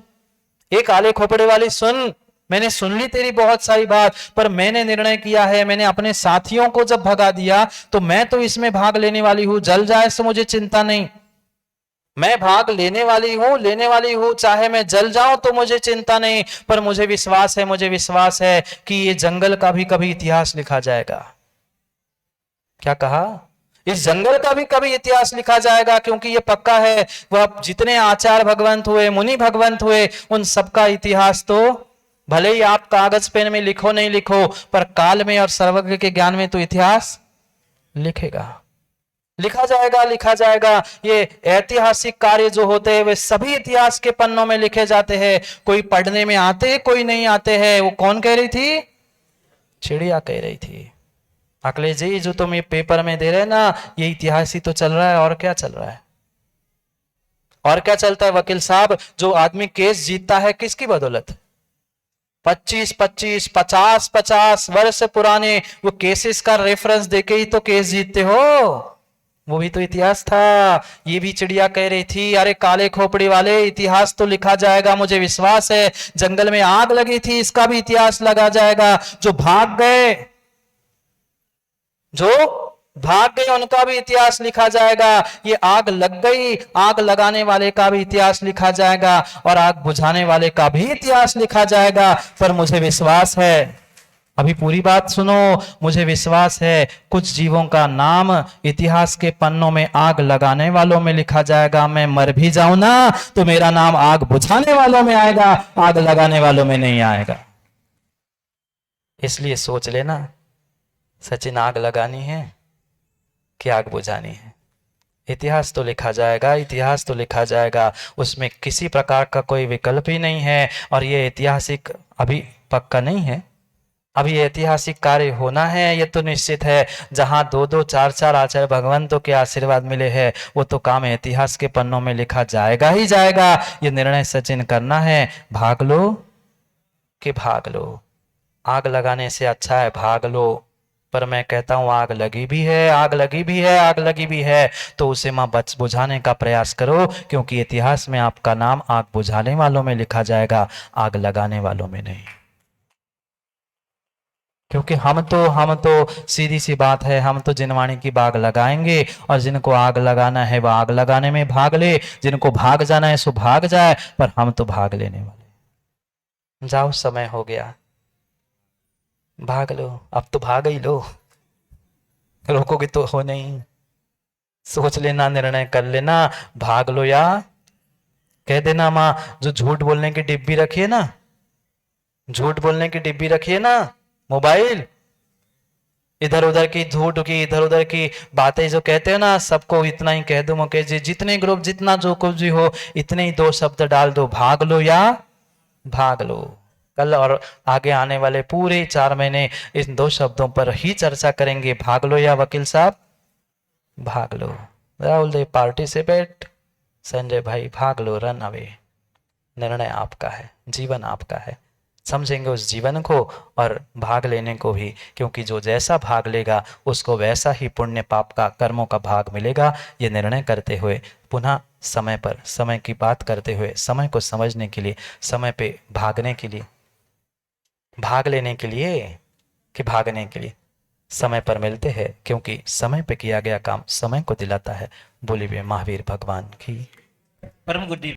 एक काले खोपड़े वाली सुन, मैंने सुन ली तेरी बहुत सारी बात, पर मैंने निर्णय किया है, मैंने अपने साथियों को जब भगा दिया तो मैं तो इसमें भाग लेने वाली हूं। जल जाए तो मुझे चिंता नहीं, मैं भाग लेने वाली हूं, चाहे मैं जल जाऊं तो मुझे चिंता नहीं। पर मुझे विश्वास है, मुझे विश्वास है कि ये जंगल का भी कभी इतिहास लिखा जाएगा। क्या कहा? इस जंगल का भी कभी इतिहास लिखा जाएगा, क्योंकि ये पक्का है। वह जितने आचार्य भगवंत हुए, मुनि भगवंत हुए, उन सबका इतिहास तो भले ही आप कागज पेन में लिखो नहीं लिखो, पर काल में और सर्वज्ञ के ज्ञान में तो इतिहास लिखेगा, लिखा जाएगा, लिखा जाएगा। ये ऐतिहासिक कार्य जो होते हैं वे सभी इतिहास के पन्नों में लिखे जाते हैं। कोई पढ़ने में आते, कोई नहीं आते हैं। वो कौन कह रही थी? चिड़िया कह रही थी। अखिलेश जी, जो तुम ये पेपर में दे रहे ना, ये इतिहास ही तो चल रहा है। और क्या चल रहा है? और क्या चलता है वकील साहब? जो आदमी केस जीतता है किसकी बदौलत? 25-25, 50-50 वर्ष पुराने वो केसेस का रेफरेंस देके ही तो केस जीतते हो। वो भी तो इतिहास था। ये भी चिड़िया कह रही थी, अरे काले खोपड़ी वाले, इतिहास तो लिखा जाएगा, मुझे विश्वास है। जंगल में आग लगी थी, इसका भी इतिहास लगा जाएगा। जो भाग गए, जो भाग गए, उनका भी इतिहास लिखा जाएगा। ये आग लग गई, आग लगाने वाले का भी इतिहास लिखा जाएगा, और आग बुझाने वाले का भी इतिहास लिखा जाएगा। पर मुझे विश्वास है, अभी पूरी बात सुनो, मुझे विश्वास है कुछ जीवों का नाम इतिहास के पन्नों में आग लगाने वालों में लिखा जाएगा। मैं मर भी जाऊं ना तो मेरा नाम आग बुझाने वालों में आएगा, आग लगाने वालों में नहीं आएगा। इसलिए सोच लेना, सचिन आग लगानी है कि आग बुझानी है? इतिहास तो लिखा जाएगा, इतिहास तो लिखा जाएगा। उसमें किसी प्रकार का कोई विकल्प ही नहीं है। और ये ऐतिहासिक अभी पक्का नहीं है, अभी ऐतिहासिक कार्य होना है, ये तो निश्चित है। जहां 2-2, 4-4 आचार्य भगवंतों के आशीर्वाद मिले हैं, वो तो काम इतिहास के पन्नों में लिखा जाएगा ही जाएगा। ये निर्णय सचिन करना है, भाग लो कि भाग लो। आग लगाने से अच्छा है भाग लो। पर मैं कहता हूं आग लगी भी है, आग लगी भी है, आग लगी भी है, तो उसे मां बुझाने का प्रयास करो, क्योंकि इतिहास में आपका नाम आग बुझाने वालों में लिखा जाएगा, आग लगाने वालों में नहीं। क्योंकि हम तो सीधी सी बात है, हम तो जिनवाणी की बाग लगाएंगे, और जिनको आग लगाना है वह आग लगाने में भाग ले, जिनको भाग जाना है सो भाग जाए, पर हम तो भाग लेने वाले। जाओ, समय हो गया, भाग लो, अब तो भाग ही लो, रोकोगे तो हो नहीं। सोच लेना, निर्णय कर लेना, भाग लो। या कह देना मां, जो झूठ बोलने की डिब्बी रखी है ना, झूठ बोलने की डिब्बी रखी है ना, मोबाइल, इधर उधर की झूठ की, इधर उधर की बातें जो कहते हो ना, सबको इतना ही कह दो मुकेश जी, जितने ग्रुप, जितना जो कुछ भी हो, इतने ही 2 शब्द डाल दो, भाग लो या भाग लो। कल और आगे आने वाले पूरे 4 महीने इन 2 शब्दों पर ही चर्चा करेंगे, भाग लो या वकील साहब भाग लो। राहुल देव पार्टिसिपेट, संजय भाई भाग लो, रन अवे। निर्णय आपका है, जीवन आपका है। समझेंगे उस जीवन को और भाग लेने को भी, क्योंकि जो जैसा भाग लेगा उसको वैसा ही पुण्य पाप का, कर्मों का भाग मिलेगा। ये निर्णय करते हुए पुनः समय पर, समय की बात करते हुए, समय को समझने के लिए, समय पे भागने के लिए, भाग लेने के लिए कि भागने के लिए, समय पर मिलते हैं, क्योंकि समय पे किया गया काम समय को दिलाता है। बोलिए महावीर भगवान की परम गुड्डी।